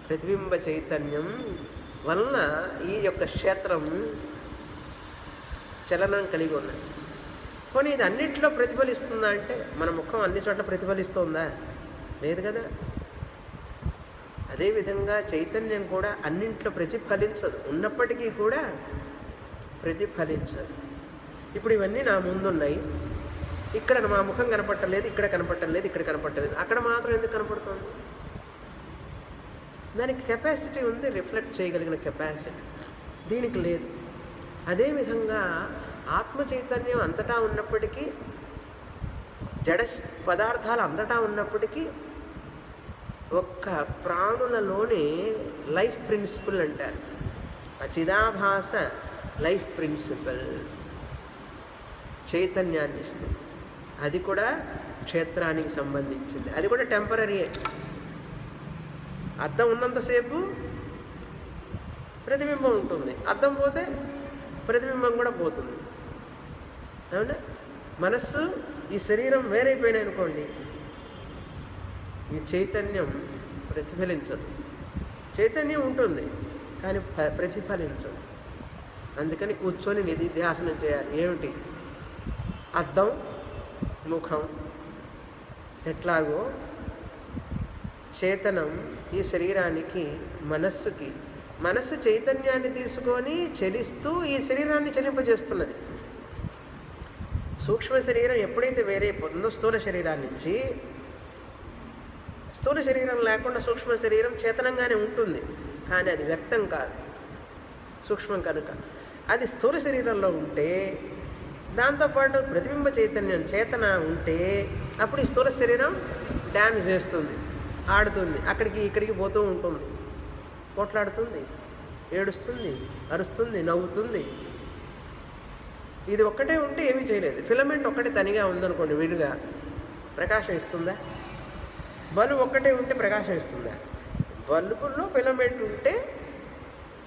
ప్రతిబింబ చైతన్యం వలన ఈ యొక్క క్షేత్రం చలనం కలిగి ఉన్నది. పోనీ ఇది అన్నింటిలో ప్రతిఫలిస్తుందా అంటే మన ముఖం అన్ని చోట్ల ప్రతిఫలిస్తుందా? లేదు కదా. అదేవిధంగా చైతన్యం కూడా అన్నింట్లో ప్రతిఫలించదు, ఉన్నప్పటికీ కూడా ప్రతిఫలించదు. ఇప్పుడు ఇవన్నీ నా ముందున్నాయి, ఇక్కడ మా ముఖం కనపట్టలేదు, ఇక్కడ కనపట్టలేదు, ఇక్కడ కనపట్టలేదు, అక్కడ మాత్రం ఎందుకు కనపడుతుంది? దానికి కెపాసిటీ ఉంది, రిఫ్లెక్ట్ చేయగలిగిన కెపాసిటీ. దీనికి లేదు. అదేవిధంగా ఆత్మ చైతన్యం అంతటా ఉన్నప్పటికీ, జడ పదార్థాలు అంతటా ఉన్నప్పటికీ, ఒక్క ప్రాణులలోనే లైఫ్ ప్రిన్సిపల్ అంటారు. ఆ చిదాభాస లైఫ్ ప్రిన్సిపల్ చైతన్యాన్ని ఇస్తుంది. అది కూడా క్షేత్రానికి సంబంధించింది. అది కూడా టెంపరీయే. అద్దం ఉన్నంతసేపు ప్రతిబింబం ఉంటుంది, అద్దం పోతే ప్రతిబింబం కూడా పోతుంది. అవునా? మనస్సు, ఈ శరీరం వేరైపోయినాయి అనుకోండి, ఈ చైతన్యం ప్రతిఫలించదు. చైతన్యం ఉంటుంది కానీ ప్రతిఫలించదు. అందుకని కూర్చొని నిధిధ్యాసనం చేయాలి. ఏమిటి? అద్దం, ముఖం ఎట్లాగో చేతనం ఈ శరీరానికి, మనస్సుకి, మనస్సు చైతన్యాన్ని తీసుకొని చలిస్తూ ఈ శరీరాన్ని చలింపజేస్తున్నది. సూక్ష్మ శరీరం ఎప్పుడైతే వేరే పొందో స్థూల శరీరాన్ని నుంచి, స్థూల శరీరం లేకుండా సూక్ష్మ శరీరం చేతనంగానే ఉంటుంది కానీ అది వ్యక్తం కాదు, సూక్ష్మం కనుక. అది స్థూల శరీరంలో ఉంటే, దాంతోపాటు ప్రతిబింబ చైతన్యం, చేతన ఉంటే, అప్పుడు ఈ స్థూల శరీరం డ్యాన్స్ చేస్తుంది, ఆడుతుంది, అక్కడికి ఇక్కడికి పోతూ ఉంటుంది, పోట్లాడుతుంది, ఏడుస్తుంది, అరుస్తుంది, నవ్వుతుంది. ఇది ఒక్కటే ఉంటే ఏమీ చేయలేదు. ఫిలమెంట్ ఒక్కటే తనిగా ఉందనుకోండి, విడిగా ప్రకాశం ఇస్తుందా? బల్బు ఒక్కటే ఉంటే ప్రకాశం ఇస్తుందా? బల్బుల్లో ఫిలమెంట్ ఉంటే,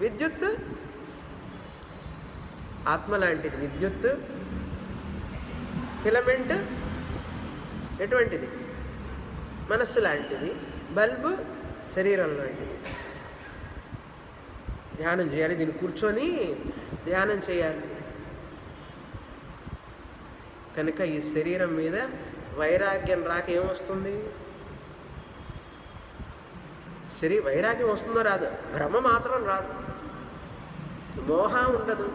విద్యుత్ ఆత్మ లాంటిది, విద్యుత్ ఫిలమెంట్ ఎటువంటిది? మనస్సు లాంటిది. బల్బు శరీరం లాంటిది. ధ్యానం చేయాలి, దీన్ని కూర్చొని ధ్యానం చేయాలి. కనుక ఈ శరీరం మీద వైరాగ్యం రాక ఏమొస్తుంది? వైరాగ్యం వస్తుందో రాదు, భ్రమ మాత్రం రాదు, మోహం ఉండదు.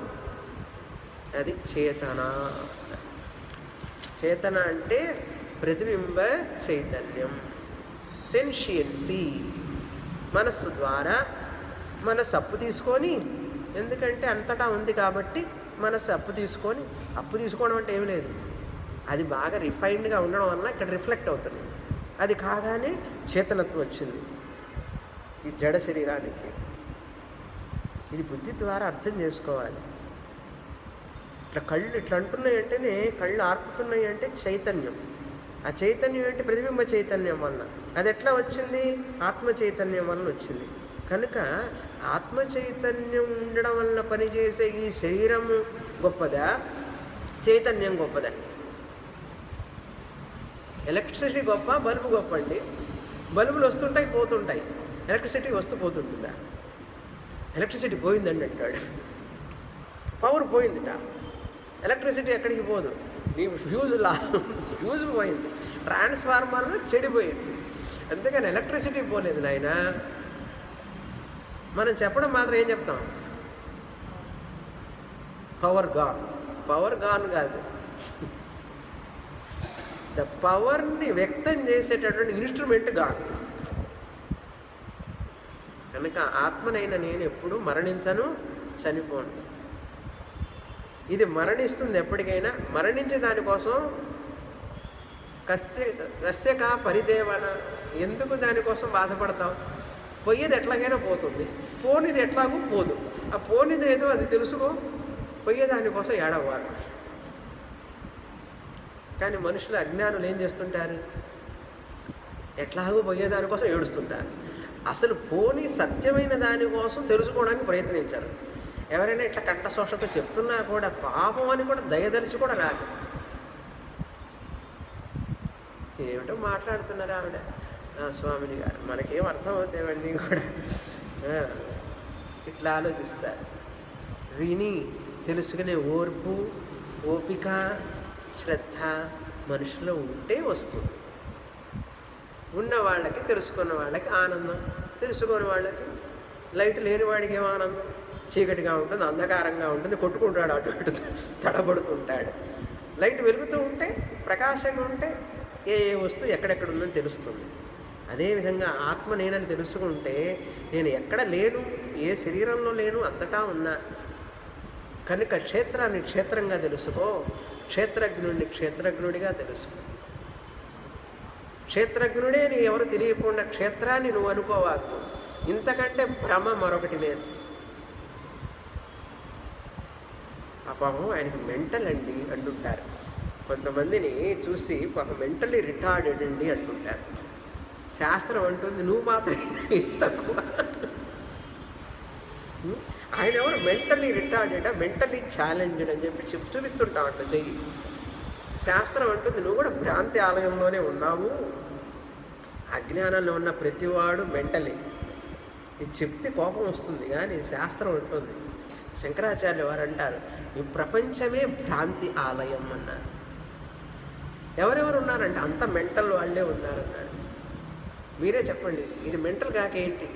అది చేతన. చేతన అంటే ప్రతిబింబ చైతన్యం, సెన్షియన్సీ. మనస్సు ద్వారా మనస్సు అప్పు తీసుకొని, ఎందుకంటే అంతటా ఉంది కాబట్టి మనస్సు అప్పు తీసుకోవడం అంటే ఏమి లేదు, అది బాగా రిఫైన్డ్గా ఉండడం వలన ఇక్కడ రిఫ్లెక్ట్ అవుతుంది. అది కాగానే చేతనత్వం వచ్చింది ఈ జడ శరీరానికి. ఇది బుద్ధి ద్వారా అర్థం చేసుకోవాలి. ఇట్లా కళ్ళు ఇట్లా అంటున్నాయి అంటేనే, కళ్ళు ఆర్పుతున్నాయి అంటే చైతన్యం. ఆ చైతన్యం అంటే ప్రతిబింబ చైతన్యం వలన. అది ఎట్లా వచ్చింది? ఆత్మ చైతన్యం వలన వచ్చింది. కనుక ఆత్మ చైతన్యం ఉండడం వలన పనిచేసే ఈ శరీరం గొప్పదా, చైతన్యం గొప్పదా? ఎలక్ట్రిసిటీ గొప్ప, బల్బు గొప్ప అండి. బల్బులు వస్తుంటాయి, పోతుంటాయి. ఎలక్ట్రిసిటీ వస్తూ పోతుంటుందా? ఎలక్ట్రిసిటీ పోయిందండి అంటాడు. పవర్ పోయిందిట, ఎలక్ట్రిసిటీ ఎక్కడికి పోదు. నీ ఫ్యూజ్ పోయింది, ట్రాన్స్ఫార్మర్లో చెడిపోయింది, అంతేకాని ఎలక్ట్రిసిటీ పోలేదు నాయన. మనం చెప్పడం మాత్రం ఏం చెప్తాం? Power gone. పవర్ గాన్ కాదు, ద పవర్ని వ్యక్తం చేసేటటువంటి ఇన్స్ట్రుమెంట్ గాన్. కనుక ఆత్మనైన నేను ఎప్పుడు మరణించను, చనిపోను. ఇది మరణిస్తుంది ఎప్పటికైనా. మరణించే దానికోసం కస్యక పరిదేవన, ఎందుకు దానికోసం బాధపడతాం? పోయేది ఎట్లాగైనా పోతుంది, పోనిది ఎట్లాగూ పోదు. ఆ పోనిది ఏదో అది తెలుసుకో, పోయేదానికోసం ఏడవ్వాలి. కానీ మనుషులు అజ్ఞానులు ఏం చేస్తుంటారు? ఎట్లాగో పోయేదానికోసం ఏడుస్తుంటారు. అసలు పోని సత్యమైన దానికోసం తెలుసుకోవడానికి ప్రయత్నించారు. ఎవరైనా ఇట్లా కంఠశోషతో చెప్తున్నా కూడా పాపం అని కూడా దయదలిచి కూడా రాదు. ఏమిటో మాట్లాడుతున్నారు ఆవిడ, స్వామిని గారు, మనకేం అర్థం అవుతాయవన్నీ కూడా. ఇట్లా ఆలోచిస్తారు. విని తెలుసుకునే ఓర్పు, ఓపిక, శ్రద్ధ మనుషులో ఉంటే వస్తుంది. ఉన్న వాళ్ళకి, తెలుసుకున్న వాళ్ళకి ఆనందం, తెలుసుకున్న వాళ్ళకి, లైట్ లేని వాడికి ఏం ఆనందం? చీకటిగా ఉంటుంది, అంధకారంగా ఉంటుంది, కొట్టుకుంటాడు, అటు ఇటు తడబడుతుంటాడు. లైట్ వెలుగుతూ ఉంటే, ప్రకాశంగా ఉంటే ఏ వస్తువు ఎక్కడెక్కడ ఉందని తెలుస్తుంది. అదేవిధంగా ఆత్మ నేనని తెలుసుకుంటే నేను ఎక్కడ లేను, ఏ శరీరంలో లేను, అంతటా ఉన్నా. కనుక క్షేత్రాన్ని క్షేత్రంగా తెలుసుకో, క్షేత్రజ్ఞుడిని క్షేత్రజ్ఞుడిగా తెలుసుకో. క్షేత్రజ్ఞుడే నీ ఎవరు తెలియకుండా క్షేత్రాన్ని నువ్వు అనుకోవాకు. ఇంతకంటే భ్రమ మరొకటి లేదు. ఆ పాపం ఆయనకి మెంటల్ అండి అంటుంటారు. కొంతమందిని చూసి పాపం మెంటల్లీ రిటార్డెడ్ అండి అంటుంటారు. శాస్త్రం అంటుంది నువ్వు మాత్రమే తక్కువ. ఆయన ఎవరు? మెంటల్లీ రిటార్డెడ్, మెంటల్లీ ఛాలెంజ్డ్ అని చెప్పి చూపిస్తుంటాం అట్లా చెయ్యి. శాస్త్రం అంటుంది నువ్వు కూడా భ్రాంతి ఆలయంలోనే ఉన్నావు, అజ్ఞానంలో ఉన్న ప్రతివాడు మెంటలీ. ఇది చెప్తే కోపం వస్తుంది, కానీ శాస్త్రం ఉంటుంది. శంకరాచార్య వారు అంటారు ఈ ప్రపంచమే భ్రాంతి ఆలయం అన్నారు. ఎవరెవరు ఉన్నారంటే అంత మెంటల్ వాళ్ళే ఉన్నారన్నారు. మీరే చెప్పండి, ఇది మెంటల్ కాకేంటి?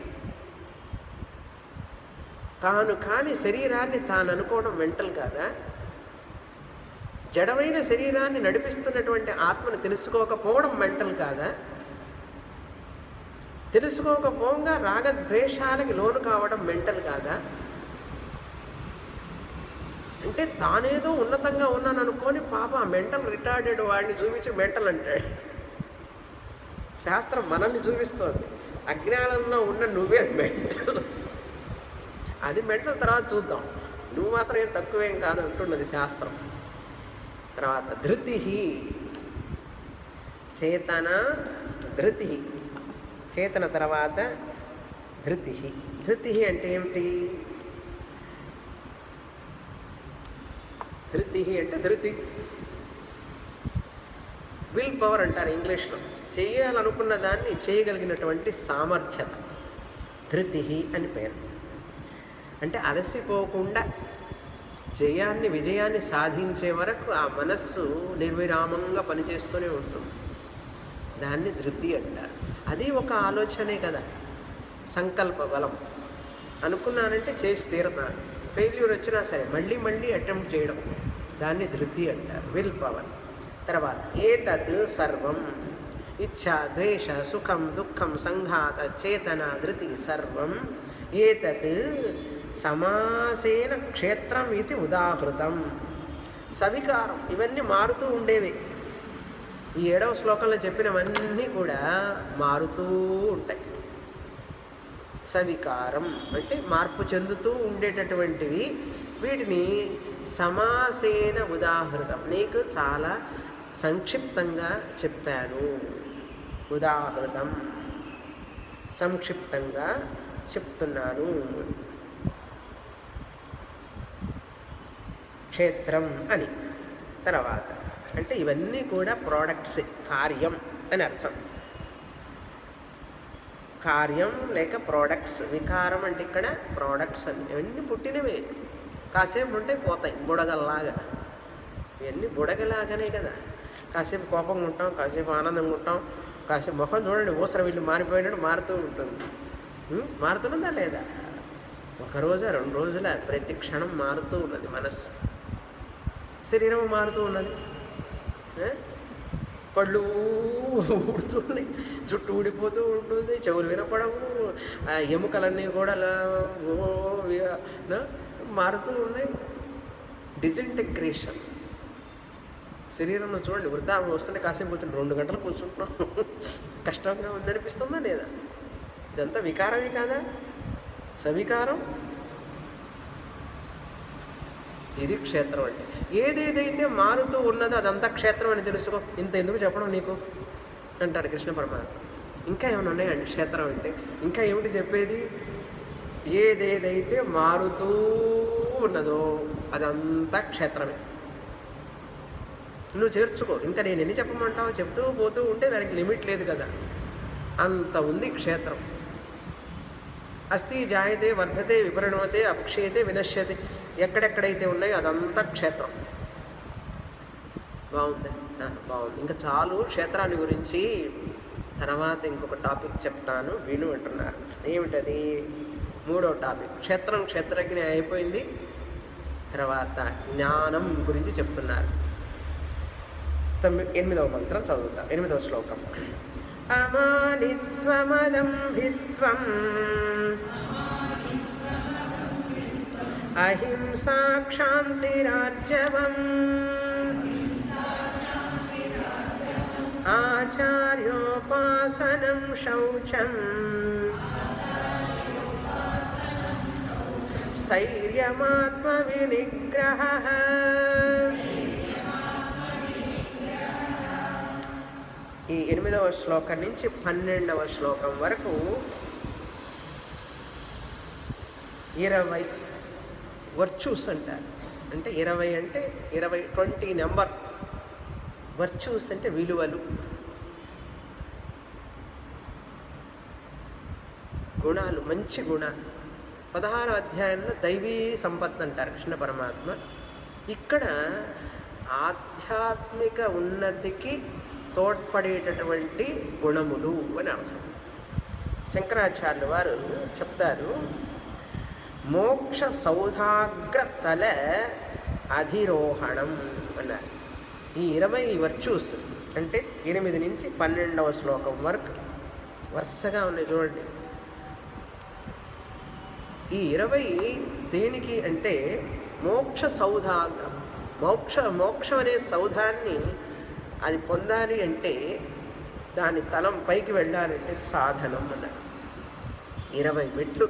తాను కాని శరీరాన్ని తాను అనుకోవడం మెంటల్ కాదా? జడమైన శరీరాన్ని నడిపిస్తున్నటువంటి ఆత్మను తెలుసుకోకపోవడం మెంటల్ కాదా? తెలుసుకోకపోగా రాగద్వేషాలకి లోను కావడం మెంటల్ కాదా? అంటే తానేదో ఉన్నతంగా ఉన్నాను అనుకొని పాప మెంటల్ రిటార్డెడ్ వాడిని చూపించి మెంటల్ అంటాడు. శాస్త్రం మనల్ని చూపిస్తోంది, అజ్ఞానంలో ఉన్న నువ్వే మెంటల్. అది మెంటల్ తర్వాత చూద్దాం, నువ్వు మాత్రం ఏం తక్కువేం కాదు అంటున్నది శాస్త్రం. తర్వాత ధృతి, చేతన, ధృతి. చేతన తర్వాత ధృతి. ధృతి అంటే ఏమిటి? ధృతి అంటే ధృతి, విల్ పవర్ అంటారు ఇంగ్లీష్లో. చేయాలనుకున్న దాన్ని చేయగలిగినటువంటి సామర్థ్యత. ధృతి అని పేరు. అంటే అలసిపోకుండా విజయాన్ని సాధించే వరకు ఆ మనస్సు నిర్విరామంగా పనిచేస్తూనే ఉంటుంది. దాన్ని ధృతి అంటారు. అది ఒక ఆలోచనే కదా, సంకల్ప బలం. అనుకున్నానంటే చేసి తీరతాను, ఫెయిల్యూర్ వచ్చినా సరే మళ్ళీ మళ్ళీ అటెంప్ట్ చేయడం, దాన్ని ధృతి అంటారు, విల్ పవర్. తర్వాత ఏతత్ సర్వం ఇచ్ఛా ద్వేష సుఖం దుఃఖం సంఘాత చేతన ధృతి సర్వం ఏతత్ సమాసేన క్షేత్రం ఇది ఉదాహృతం. సవికారం ఇవన్నీ మారుతూ ఉండేవి. ఈ 7వ శ్లోకంలో చెప్పినవన్నీ కూడా మారుతూ ఉంటాయి. సవికారం అంటే మార్పు చెందుతూ ఉండేటటువంటివి. వీటిని సమాసేన ఉదాహృతం, నీకు చాలా సంక్షిప్తంగా చెప్పాను. ఉదాహృతం సంక్షిప్తంగా చెప్తున్నాను. క్షేత్రం అని. తర్వాత అంటే ఇవన్నీ కూడా ప్రోడక్ట్స్, కార్యం అని అర్థం. కార్యం లేక ప్రోడక్ట్స్. వికారం అంటే ఇక్కడ ప్రోడక్ట్స్ అని. ఇవన్నీ పుట్టినవే, కాసేపు ఉంటే పోతాయి, బుడగల్లాగా. ఇవన్నీ బుడగలాగానే కదా. కాసేపు కోపంగా ఉంటాం, కాసేపు ఆనందంగా ఉంటాం, కాసేపు ముఖం చూడండి ఊసర వీళ్ళు మారిపోయినట్టు మారుతూ ఉంటుంది. మారుతున్నదా లేదా? ఒక రోజా 2 రోజుల, ప్రతి క్షణం మారుతూ ఉన్నది మనస్సు. శరీరం మారుతూ ఉన్నది, పళ్ళు ఊడుతున్నాయి, జుట్టు ఊడిపోతూ ఉంటుంది, చెవులు వినపడవు, ఎముకలన్నీ కూడా మారుతూ ఉన్నాయి. డిసింటెగ్రేషన్. శరీరంలో చూడండి, వృద్ధాప్యం వస్తుంటే కాసేపు కూర్చుంటే 2 గంటలు కూర్చుంటున్నాం, కష్టంగా ఉందనిపిస్తుందా లేదా? ఇదంతా వికారమే కాదా? సవికారం. ఇది క్షేత్రం అంటే. ఏదేదైతే మారుతూ ఉన్నదో అదంతా క్షేత్రం అని తెలుసుకో. ఇంత ఎందుకు చెప్పడం నీకు అంటాడు కృష్ణ పరమాత్మ. ఇంకా ఏమైనా ఉన్నాయండి క్షేత్రం అంటే? ఇంకా ఏమిటి చెప్పేది? ఏదేదైతే మారుతూ ఉన్నదో అదంతా క్షేత్రమే. నువ్వు చేర్చుకో. ఇంకా నేను ఎన్ని చెప్పమంటావు? చెప్తూ పోతూ ఉంటే దానికి లిమిట్ లేదు కదా, అంత ఉంది క్షేత్రం. అస్థి జాయతే వర్ధతే విపరిణమతే అక్షయతే వినశ్యతే. ఎక్కడెక్కడైతే ఉన్నాయో అదంతా క్షేత్రం. బాగుంది, బాగుంది. ఇంకా చాలు క్షేత్రాన్ని గురించి, తర్వాత ఇంకొక టాపిక్ చెప్తాను విను అంటున్నారు. ఏమిటది? 3వ టాపిక్. క్షేత్రం క్షేత్రజ్ఞ అయిపోయింది. తర్వాత జ్ఞానం గురించి చెప్తున్నారు. 8వ మంత్రం చదువుతా. 8వ శ్లోకం. అమానిత్వమదంభిత్వం అహింసా క్షాంతిరార్జవం ఆచార్యోపాసనం శౌచం స్థైర్యమాత్మవినిగ్రహః. ఈ 8వ శ్లోకం నుంచి 12వ శ్లోకం వరకు 20 వర్చ్యూస్ అంటారు. అంటే 20 అంటే 20 నెంబర్. వర్చ్యూస్ అంటే విలువలు, గుణాలు, మంచి గుణాలు. 16వ అధ్యాయంలో దైవీ సంపత్తి అంటారు కృష్ణ పరమాత్మ. ఇక్కడ ఆధ్యాత్మిక ఉన్నతికి తోడ్పడేటటువంటి గుణములు అని అర్థం. శంకరాచార్యులు వారు చెప్తారు, మోక్ష సౌధాగ్రతల అధిరోహణం అన్నారు. ఈ 20 వర్చ్యూస్ అంటే 8 నుంచి 12వ శ్లోకం వరకు వరుసగా ఉన్నాయి చూడండి. ఈ 20 దేనికి అంటే మోక్ష సౌధాగ్రం. మోక్షం అనే సౌధాన్ని అది పొందాలి అంటే, దాని తలం పైకి వెళ్ళాలంటే సాధనం అన్నారు. 20 మెట్లు.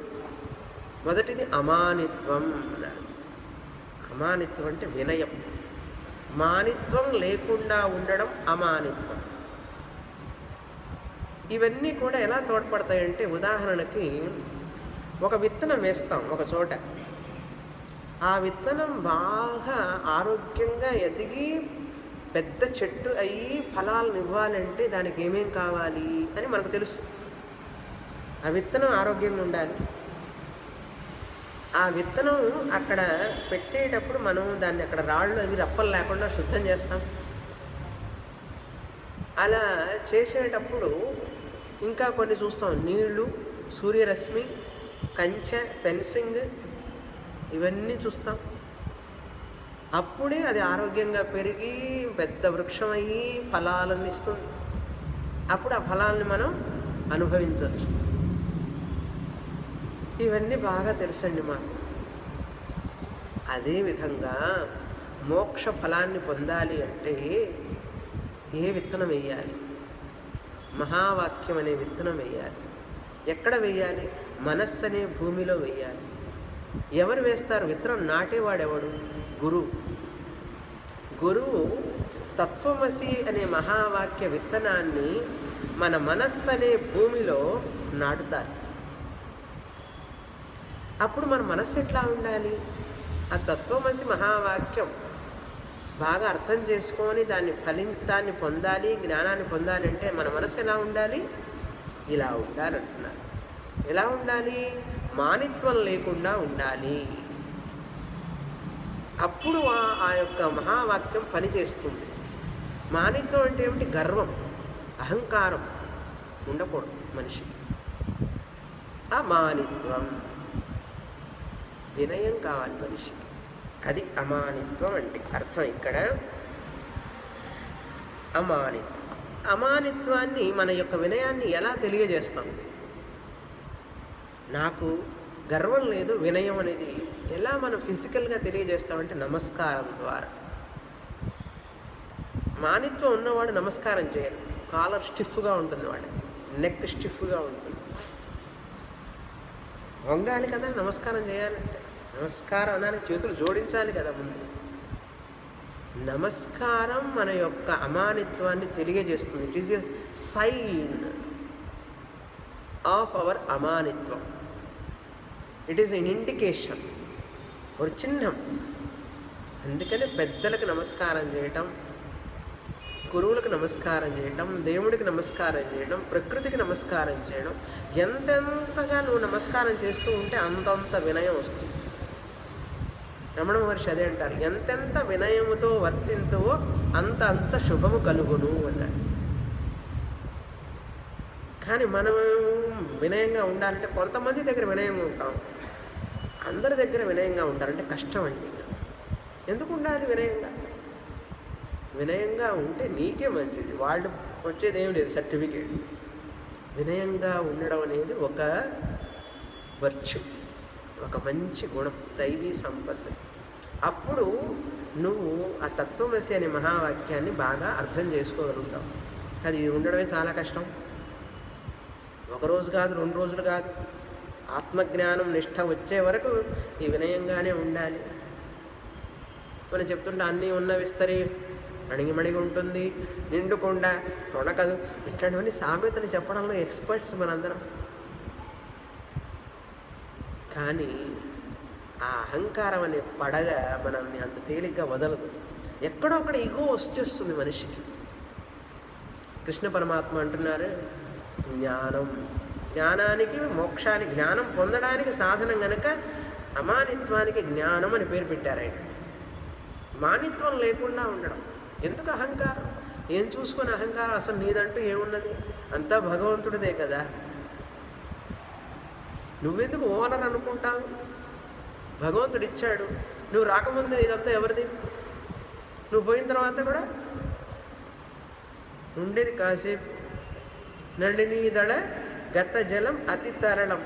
మొదటిది అమానిత్వం అన్నారు. అమానిత్వం అంటే వినయం. మానిత్వం లేకుండా ఉండడం అమానిత్వం. ఇవన్నీ కూడా ఎలా తోడ్పడతాయంటే, ఉదాహరణకి ఒక విత్తనం వేస్తాం ఒక చోట. ఆ విత్తనం బాగా ఆరోగ్యంగా ఎదిగి పెద్ద చెట్టు అయ్యి ఫలాలను ఇవ్వాలంటే దానికి ఏమేం కావాలి అని మనకు తెలుసు. ఆ విత్తనం ఆరోగ్యంగా ఉండాలి. ఆ విత్తనం అక్కడ పెట్టేటప్పుడు మనం దాన్ని అక్కడ రాళ్ళు అవి రప్పలు లేకుండా శుద్ధం చేస్తాం. అలా చేసేటప్పుడు ఇంకా కొన్ని చూస్తాం. నీళ్లు, సూర్యరశ్మి, కంచె, ఫెన్సింగ్ ఇవన్నీ చూస్తాం. అప్పుడే అది ఆరోగ్యంగా పెరిగి పెద్ద వృక్షం అయ్యి ఫలాలను ఇస్తుంది. అప్పుడు ఆ ఫలాలను మనం అనుభవించవచ్చు. ఇవన్నీ బాగా తెలుసండి మాకు. అదేవిధంగా మోక్ష ఫలాన్ని పొందాలి అంటే ఏ విత్తనం వేయాలి? మహావాక్యం అనే విత్తనం వేయాలి. ఎక్కడ వేయాలి? మనస్సు అనే భూమిలో వేయాలి. ఎవరు వేస్తారు? విత్తనం నాటేవాడెవడు? గురువు. గురువు తత్వమసి అనే మహావాక్య విత్తనాన్ని మన మనస్సు అనే భూమిలో నాటుతారు. అప్పుడు మన మనస్సు ఎట్లా ఉండాలి? ఆ తత్వమసి మహావాక్యం బాగా అర్థం చేసుకొని దాన్ని పొందాలి, జ్ఞానాన్ని పొందాలి అంటే మన మనసు ఎలా ఉండాలి? ఇలా ఉండాలంటున్నారు. ఎలా ఉండాలి? మానిత్వం లేకుండా ఉండాలి. అప్పుడు ఆ యొక్క మహావాక్యం పనిచేస్తుంది. మానిత్వం అంటే ఏమిటి? గర్వం, అహంకారం ఉండకూడదు మనిషికి. అమానిత్వం, వినయం కావాలి మనిషికి. అది అమానిత్వం అంటే అర్థం ఇక్కడ. అమానిత్వం. అమానిత్వాన్ని మన యొక్క వినయాన్ని ఎలా తెలియజేస్తాం? నాకు గర్వం లేదు, వినయం అనేది ఎలా మనం ఫిజికల్గా తెలియజేస్తామంటే నమస్కారం ద్వారా. మానిత్వం ఉన్నవాడు నమస్కారం చేయరు. కాలర్ స్టిఫ్గా ఉంటుంది, వాడికి నెక్ స్టిఫ్గా ఉంటుంది. వంగాలి కదా నమస్కారం చేయాలంటే. నమస్కారం అనాలి, చేతులు జోడించాలి కదా ముందు. నమస్కారం మన యొక్క అమానిత్వాన్ని తెలియజేస్తుంది. It is a sign of our అమానిత్వం. ఇట్ ఈస్ ఎన్ ఇండికేషన్, ఒక చిహ్నం. అందుకని పెద్దలకు నమస్కారం చేయటం, గురువులకు నమస్కారం చేయటం, దేవుడికి నమస్కారం చేయడం, ప్రకృతికి నమస్కారం చేయడం. ఎంతెంతగా నువ్వు నమస్కారం చేస్తూ ఉంటే అంతంత వినయం వస్తుంది. రమణ మహర్షి అదే అంటారు, ఎంతెంత వినయముతో వర్తింతువో అంత అంత శుభము కలుగును అన్నాడు. కానీ మనం వినయంగా ఉండాలంటే కొంతమంది దగ్గర వినయంగా ఉంటాం, అందరి దగ్గర వినయంగా ఉండాలంటే కష్టం అండి. ఎందుకు ఉండాలి వినయంగా? వినయంగా ఉంటే నీకే మంచిది, వాళ్ళు వచ్చేది ఏమి లేదు, సర్టిఫికేట్. వినయంగా ఉండడం అనేది ఒక వర్చ్యూ, ఒక మంచి గుణం, దైవీ సంపత్తి. అప్పుడు నువ్వు ఆ తత్వమసి అనే మహావాక్యాన్ని బాగా అర్థం చేసుకోగలుగుతావు. అది ఉండడమే చాలా కష్టం. ఒకరోజు కాదు, 2 రోజులు కాదు. ఆత్మజ్ఞానం నిష్ఠ వచ్చే వరకు ఈ వినయంగానే ఉండాలి. మనం చెప్తుంటే అన్నీ ఉన్న విస్తరి, అణిగిమణిగి ఉంటుంది, నిండుకుండా తొణకదు, ఇట్లాంటివన్నీ సామెతలు చెప్పడంలో ఎక్స్పర్ట్స్ మనందరం. కానీ ఆ అహంకారం అనే పడగ మనల్ని అంత తేలిగ్గా వదలదు. ఎక్కడో అక్కడ ఇగో వచ్చేస్తుంది మనిషికి. కృష్ణ పరమాత్మ అంటున్నారు, జ్ఞానం, జ్ఞానానికి మోక్షానికి, జ్ఞానం పొందడానికి సాధనం కనుక అమానిత్వానికి జ్ఞానం అని పేరు పెట్టారు ఆయన. మానిత్వం లేకుండా ఉండడం. ఎందుకు అహంకారం? ఏం చూసుకొని అహంకారం? అసలు నీదంటూ ఏమున్నది? అంతా భగవంతుడిదే కదా. నువ్వెందుకు ఓనర్ అనుకుంటావు? భగవంతుడు ఇచ్చాడు. నువ్వు రాకముందే ఇదంతా ఎవరిది? నువ్వు పోయిన తర్వాత కూడా ఉండేది కాసేపు. నళినీదళ గత జలం అతి తరళం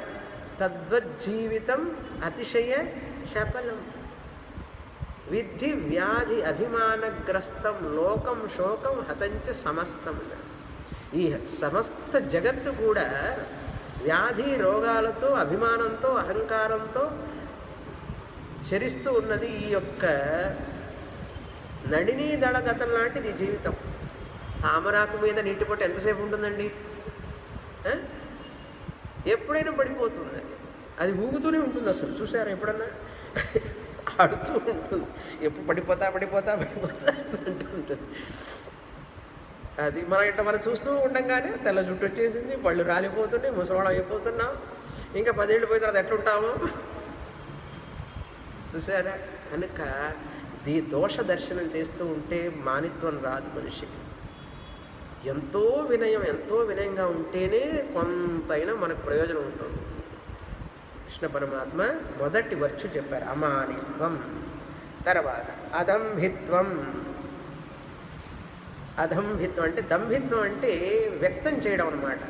తద్వజ్జీవితం అతిశయ చపలం విద్ధి వ్యాధి అభిమానగ్రస్తం లోకం శోకం హతంచ సమస్తం. ఈ సమస్త జగత్తు కూడా వ్యాధి రోగాలతో, అభిమానంతో, అహంకారంతో చరిస్తూ ఉన్నది. ఈ యొక్క నడినీ దళగతం లాంటిది జీవితం. తామరాకు మీద నీటి పొట్టు ఎంతసేపు ఉంటుందండి? ఎప్పుడైనా పడిపోతుంది. అది ఊగుతూనే ఉంటుంది. అసలు చూసారా ఎప్పుడన్నా? ఆడుతూ ఉంటుంది. ఎప్పుడు పడిపోతా పడిపోతా పడిపోతా అంటుంటుంది. అది మనం ఇట్లా మనం చూస్తూ ఉండంగానే తెల్ల జుట్టు వచ్చేసింది, పళ్ళు రాలిపోతున్నాయి, ముసలోళం అయిపోతున్నాం. ఇంకా 10 ఏళ్ళు పోయిన తర్వాత ఎట్లుంటాము చూసారా? కనుక దోష దర్శనం చేస్తూ ఉంటే మానిత్వం రాదు మనిషికి. ఎంతో వినయంగా ఉంటేనే కొంతైనా మనకు ప్రయోజనం ఉంటుంది. కృష్ణ పరమాత్మ మొదటి వర్చు చెప్పారు అమానిత్వం. తర్వాత అదంభిత్వం. అదంభిత్వం అంటే, దంభిత్వం అంటే వ్యక్తం చేయడం అన్నమాట.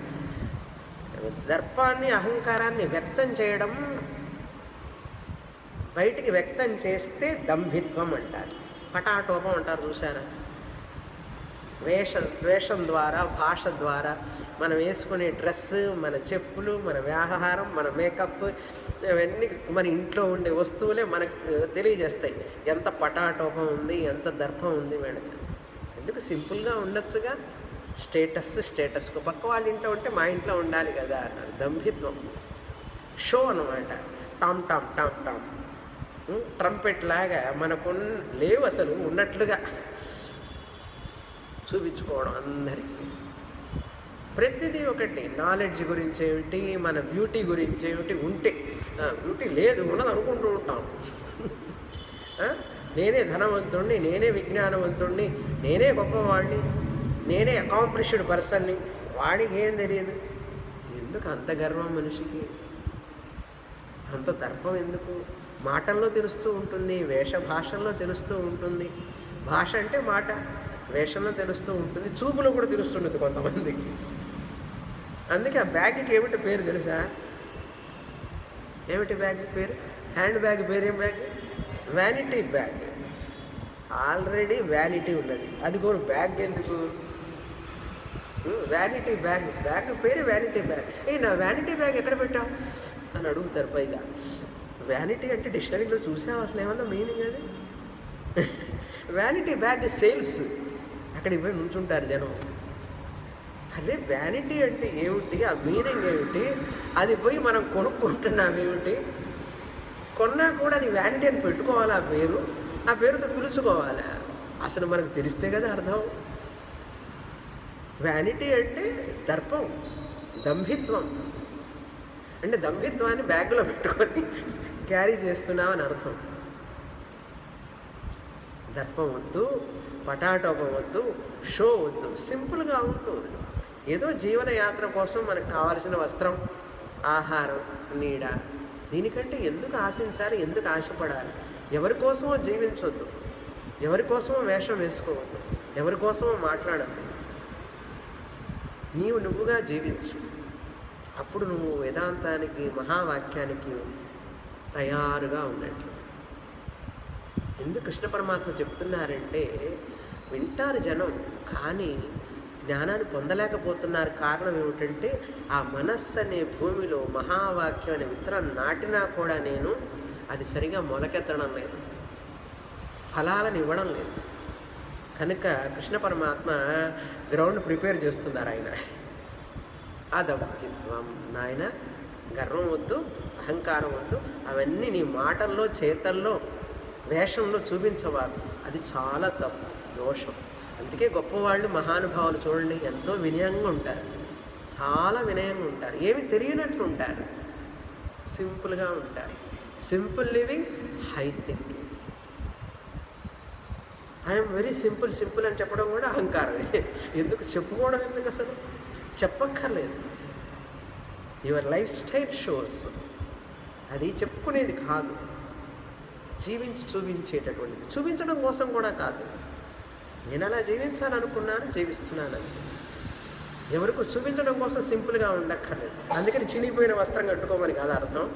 దర్పాన్ని అహంకారాన్ని వ్యక్తం చేయడం, బయటికి వ్యక్తం చేస్తే దంభిత్వం అంటారు. పటాటోపం అంటారు చూసారా? వేషం ద్వారా, భాష ద్వారా, మనం వేసుకునే డ్రెస్సు, మన చెప్పులు, మన వ్యవహారం, మన మేకప్, ఇవన్నీ మన ఇంట్లో ఉండే వస్తువులే మనకు తెలియజేస్తాయి ఎంత పటాటోపం ఉంది, ఎంత దర్పం ఉంది వీళ్ళకి. ఎందుకు సింపుల్గా ఉండొచ్చుగా. స్టేటస్కు పక్క వాళ్ళ ఇంట్లో ఉంటే మా ఇంట్లో ఉండాలి కదా అన్నారు. దంభిత్వం షో అన్నమాట. Tom Tom Tom Tom trumpet లాగా మనకు లేవు అసలు, ఉన్నట్లుగా చూపించుకోవడం అందరికీ. ప్రతిదీ ఒకటి. నాలెడ్జ్ గురించి ఏమిటి, మన బ్యూటీ గురించి ఏమిటి ఉంటే, బ్యూటీ లేదు ఉన్నది అనుకుంటూ ఉంటాం. నేనే ధనవంతుణ్ణి, నేనే విజ్ఞానవంతుణ్ణి, నేనే గొప్పవాడిని, నేనే అకాంప్లిష్డ్ పర్సన్ని. వాడికి ఏం తెలియదు. ఎందుకు అంత గర్వం మనిషికి? అంత దర్పం ఎందుకు? మాటల్లో తెలుస్తూ ఉంటుంది, భాషల్లో తెలుస్తూ ఉంటుంది. భాష అంటే మాట, వేషంలో తెలుస్తూ ఉంటుంది, చూపులో కూడా తెలుస్తుంటుంది కొంతమందికి. అందుకే ఆ బ్యాగ్కి ఏమిటి పేరు తెలుసా? ఏమిటి బ్యాగ్ పేరు? హ్యాండ్ బ్యాగ్ పేరు ఏం bag? Vanity bag. Already vanity ఉన్నది, అది కూడా బ్యాగ్ ఎందుకు? Vanity bag. బ్యాగ్ పేరు వ్యానిటీ బ్యాగ్. నా వ్యానిటీ బ్యాగ్ ఎక్కడ పెట్టావు అని అడుగుతారు. పైగా వ్యానిటీ అంటే డిక్షనరీలో చూసావు అసలు ఏమన్నా మీనింగ్ అది? వ్యానిటీ బ్యాగ్ సేల్స్, అక్కడికి పోయి నుంచుంటారు జనం. అరే వ్యానిటీ అంటే ఏమిటి, ఆ మీనింగ్ ఏమిటి, అది పోయి మనం కొనుక్కుంటున్నాం ఏమిటి? కొన్నా కూడా అది వ్యానిటీ అని పెట్టుకోవాలి, ఆ పేరుతో పిలుచుకోవాలి. అసలు మనకు తెలిస్తే కదా అర్థం. వ్యానిటీ అంటే దర్పం, దంభిత్వం. అంటే దంభిత్వాన్ని బ్యాగ్లో పెట్టుకొని క్యారీ చేస్తున్నామని అర్థం. దర్పం వద్దు, పటాటోపం వద్దు, షో వద్దు, సింపుల్గా ఉండు. ఏదో జీవన యాత్ర కోసం మనకు కావాల్సిన వస్త్రం, ఆహారం, నీడ, దీనికంటే ఎందుకు ఆశించాలి, ఎందుకు ఆశపడాలి? ఎవరి కోసమో జీవించవద్దు, ఎవరి కోసమో వేషం వేసుకోవద్దు, ఎవరి కోసమో మాట్లాడద్దు. నువ్వుగా జీవించు. అప్పుడు నువ్వు వేదాంతానికి, మహావాక్యానికి తయారుగా ఉన్నట్లు. ఎందుకు కృష్ణ పరమాత్మ చెప్తున్నారంటే, వింటారు జనం కానీ జ్ఞానాన్ని పొందలేకపోతున్నారు. కారణం ఏమిటంటే, ఆ మనస్సు అనే భూమిలో మహావాక్యం అనే విత్తనం నాటినా కూడా అది సరిగా మొలకెత్తడం లేదు, ఫలాలను ఇవ్వడం లేదు. కనుక కృష్ణ పరమాత్మ గ్రౌండ్ ప్రిపేర్ చేస్తున్నారు. ఆయన అదంభిత్వం. నాయన గర్వం వద్దు, అహంకారం వద్దు, అవన్నీ నీ మాటల్లో, చేతల్లో, వేషంలో చూపించవాలి. అది చాలా తప్పు, దోషం. అందుకే గొప్పవాళ్ళు, మహానుభావులు చూడండి, ఎంతో వినయంగా ఉంటారు, చాలా వినయంగా ఉంటారు, ఏమి తెలియనట్లు ఉంటారు, సింపుల్గా ఉంటారు. Simple living, high thinking. I'm very simple అని చెప్పడం కూడా అహంకారమే. ఎందుకు చెప్పుకోవడం, ఎందుకు అసలు చెప్పక్కర్లేదు. Your life style shows. అది చెప్పుకునేది కాదు, జీవించి చూపించేటటువంటిది. చూపించడం కోసం కూడా కాదు, నేను అలా జీవించాలనుకున్నాను, జీవిస్తున్నాను అంతే. ఎవరికో చూపించడం కోసం సింపుల్గా ఉండక్కర్లేదు. అందుకని చినిగిపోయిన వస్త్రం కట్టుకోమని కాదు అర్థం,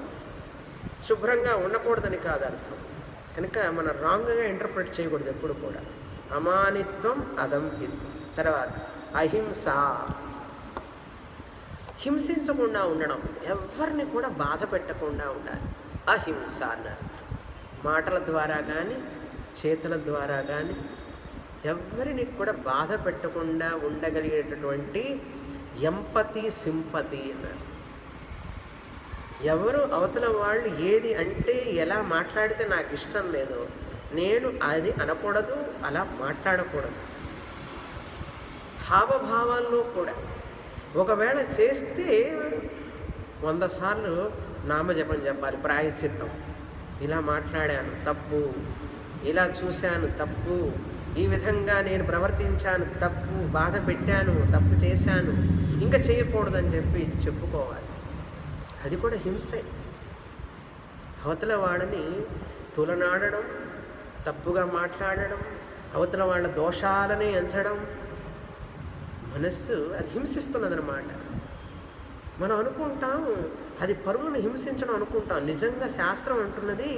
శుభ్రంగా ఉండకూడదని కాదు అర్థం. కనుక మనం రాంగ్గా ఇంటర్ప్రిట్ చేయకూడదు ఎప్పుడు కూడా. అమానిత్వం, అదంభిత్వం. తర్వాత అహింస. హింసించకుండా ఉండడం, ఎవరిని కూడా బాధ పెట్టకుండా ఉండాలి. అహింస అన్నారు. మాటల ద్వారా కానీ, చేతుల ద్వారా కానీ ఎవరిని కూడా బాధ పెట్టకుండా ఉండగలిగేటటువంటి ఎంపతి, సింపతి అన్నారు. ఎవరు అవతల వాళ్ళు ఏది అంటే, ఎలా మాట్లాడితే నాకు ఇష్టం లేదో నేను అది అనకూడదు, అలా మాట్లాడకూడదు. హావభావాల్లో కూడా ఒకవేళ చేస్తే 100 సార్లు నామజపం చెప్పాలి, ప్రాయశ్చిత్తం. ఇలా మాట్లాడాను తప్పు, ఇలా చూశాను తప్పు, ఈ విధంగా నేను ప్రవర్తించాను తప్పు, బాధ పెట్టాను, తప్పు చేశాను, ఇంకా చేయకూడదని చెప్పి చెప్పుకోవాలి. అది కూడా హింసే. అవతల వాడిని తులనాడడం, తప్పుగా మాట్లాడడం, అవతల వాళ్ళ దోషాలని ఎంచడం, మనస్సు అది హింసిస్తున్నదన్నమాట. మనం అనుకుంటాం అది పరులను హింసించడం అనుకుంటాం. నిజంగా శాస్త్రం అంటున్నది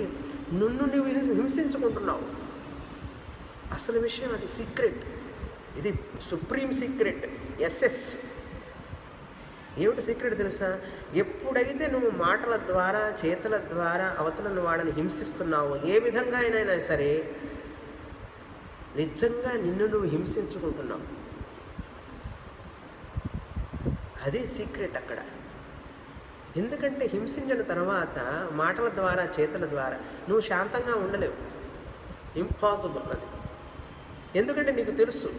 నిన్ను నువ్వు హింసించుకుంటున్నావు. అసలు విషయం అది సీక్రెట్, ఇది సుప్రీం సీక్రెట్, ఎస్ఎస్. ఏమిటి సీక్రెట్ తెలుసా? ఎప్పుడైతే నువ్వు మాటల ద్వారా చేతల ద్వారా అవతలను వాళ్ళని హింసిస్తున్నావో, ఏ విధంగా అయినా సరే నిజంగా నిన్ను నువ్వు హింసించుకుంటున్నావు. అది సీక్రెట్ అక్కడ. ఎందుకంటే హింసించిన తర్వాత మాటల ద్వారా చేతల ద్వారా నువ్వు శాంతంగా ఉండలేవు, ఇంపాసిబుల్ అది. ఎందుకంటే నీకు తెలుసు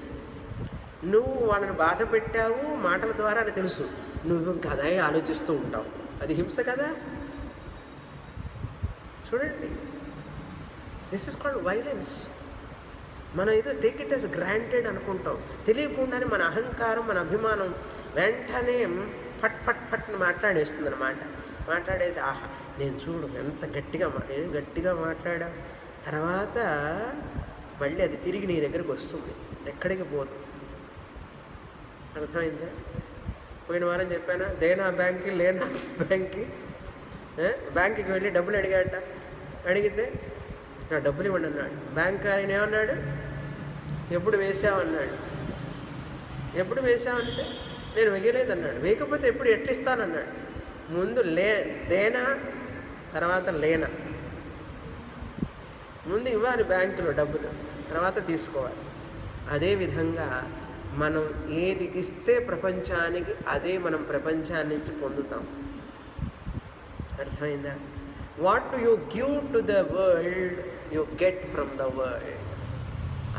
నువ్వు వాళ్ళని బాధ పెట్టావు మాటల ద్వారా అని తెలుసు, నువ్వు ఇంకా అదే ఆలోచిస్తూ ఉంటావు. అది హింస కదా. చూడండి, దిస్ ఇస్ కాల్డ్ వైలెన్స్. మనం ఏదో టేక్ ఇట్ యాజ్ గ్రాంటెడ్ అనుకుంటాం, తెలియకుండానే మన అహంకారం మన అభిమానం వెంటనే ఫట్ ఫట్ ఫట్ని మాట్లాడేస్తుంది అన్నమాట. మాట్లాడేసి ఆహా నేను చూడు ఎంత గట్టిగా నేను గట్టిగా మాట్లాడా, తర్వాత మళ్ళీ అది తిరిగి నీ దగ్గరికి వస్తుంది, ఎక్కడికి పోదు. అర్థమైందా? పోయిన వారం చెప్పానా, దేనా బ్యాంక్కి లేనా బ్యాంక్కి, బ్యాంకుకి వెళ్ళి డబ్బులు అడిగాట. అడిగితే నా డబ్బులు ఇవ్వండి అన్నాడు. బ్యాంక్ ఆయన ఏమన్నాడు, ఎప్పుడు వేసావన్నాడు. ఎప్పుడు వేసావంటే నేను వేయలేదన్నాడు. వేయకపోతే ఎప్పుడు ఎట్లిస్తానన్నాడు. ముందు దేనా తర్వాత లేనా, ముందు ఇవ్వాలి బ్యాంకులో డబ్బులు, తర్వాత తీసుకోవాలి. అదేవిధంగా మనం ఏది ఇస్తే ప్రపంచానికి అదే మనం ప్రపంచాన్ని నుంచి పొందుతాం. అర్థమైందా? What do you give to the world you get from the world.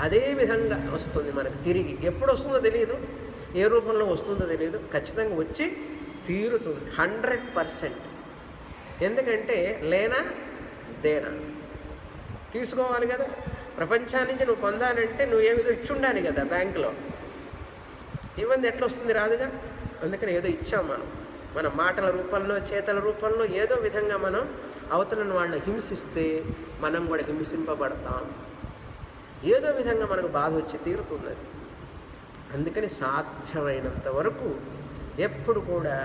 అదే విధంగా వస్తుంది మనకు తిరిగి. ఎప్పుడు వస్తుందో తెలియదు, ఏ రూపంలో వస్తుందో తెలియదు, ఖచ్చితంగా వచ్చి తీరుతుంది 100%. ఎందుకంటే లేనా దేనా తీసుకోవాలి కదా. ప్రపంచాన్ని నుంచి నువ్వు పొందాలంటే నువ్వు ఏమిదో ఇచ్చుండాలి కదా బ్యాంకులో. ఇవ్వండి ఎట్లా వస్తుంది, రాదుగా. అందుకని ఏదో ఇచ్చాం మనం, మన మాటల రూపంలో చేతల రూపంలో ఏదో విధంగా మనం అవతలను వాళ్ళని హింసిస్తే మనం కూడా హింసింపబడతాం. ఏదో విధంగా మనకు బాధ వచ్చి తీరుతుంది. అందుకని సాధ్యమైనంత వరకు ఎప్పుడు కూడా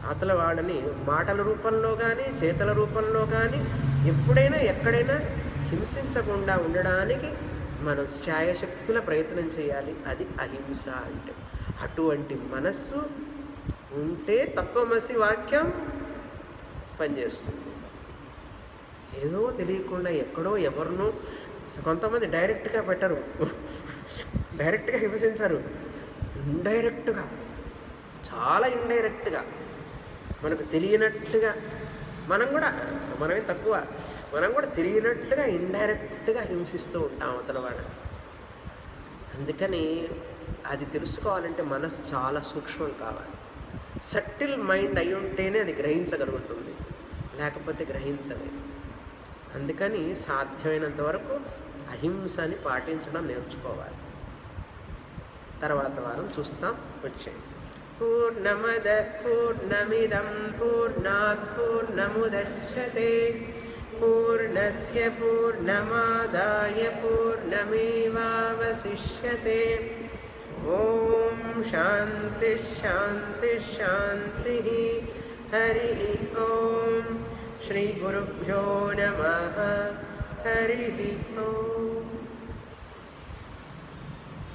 అవతల వాళ్ళని మాటల రూపంలో కానీ చేతల రూపంలో కానీ ఎప్పుడైనా ఎక్కడైనా హింసించకుండా ఉండడానికి మనం శాయశక్తుల ప్రయత్నం చేయాలి. అది అహింస అంటే. అటువంటి మనస్సు ఉంటే తత్వమసి వాక్యం పనిచేస్తుంది. ఏదో తెలియకుండా ఎక్కడో ఎవరినో, కొంతమంది డైరెక్ట్గా పెట్టరు, డైరెక్ట్గా హింసించరు, ఇండైరెక్ట్గా, చాలా ఇండైరెక్ట్గా మనకు తెలియనట్లుగా, మనమే తక్కువ, మనం కూడా తెలియనట్లుగా ఇండైరెక్ట్గా హింసిస్తూ ఉంటాం అవతల వాళ్ళని. అందుకని అది తెలుసుకోవాలంటే మనసు చాలా సూక్ష్మం కావాలి. సటిల్ మైండ్ అయి ఉంటేనే అది గ్రహించగలుగుతుంది, లేకపోతే గ్రహించలేదు. అందుకని సాధ్యమైనంత వరకు అహింసని పాటించడం నేర్చుకోవాలి. తర్వాత వారం చూస్తాం. వచ్చే పూర్ణమద పూర్ణమిదం పూర్ణాత్ పూర్ణముదచ్యతే పూర్ణస్య పూర్ణమాదాయ పూర్ణమేవావశిష్యతే. ఓం శాంతి శాంతి శాంతి. హరి ఓం. శ్రీ గురుభ్యో నమః. హరి ఓం.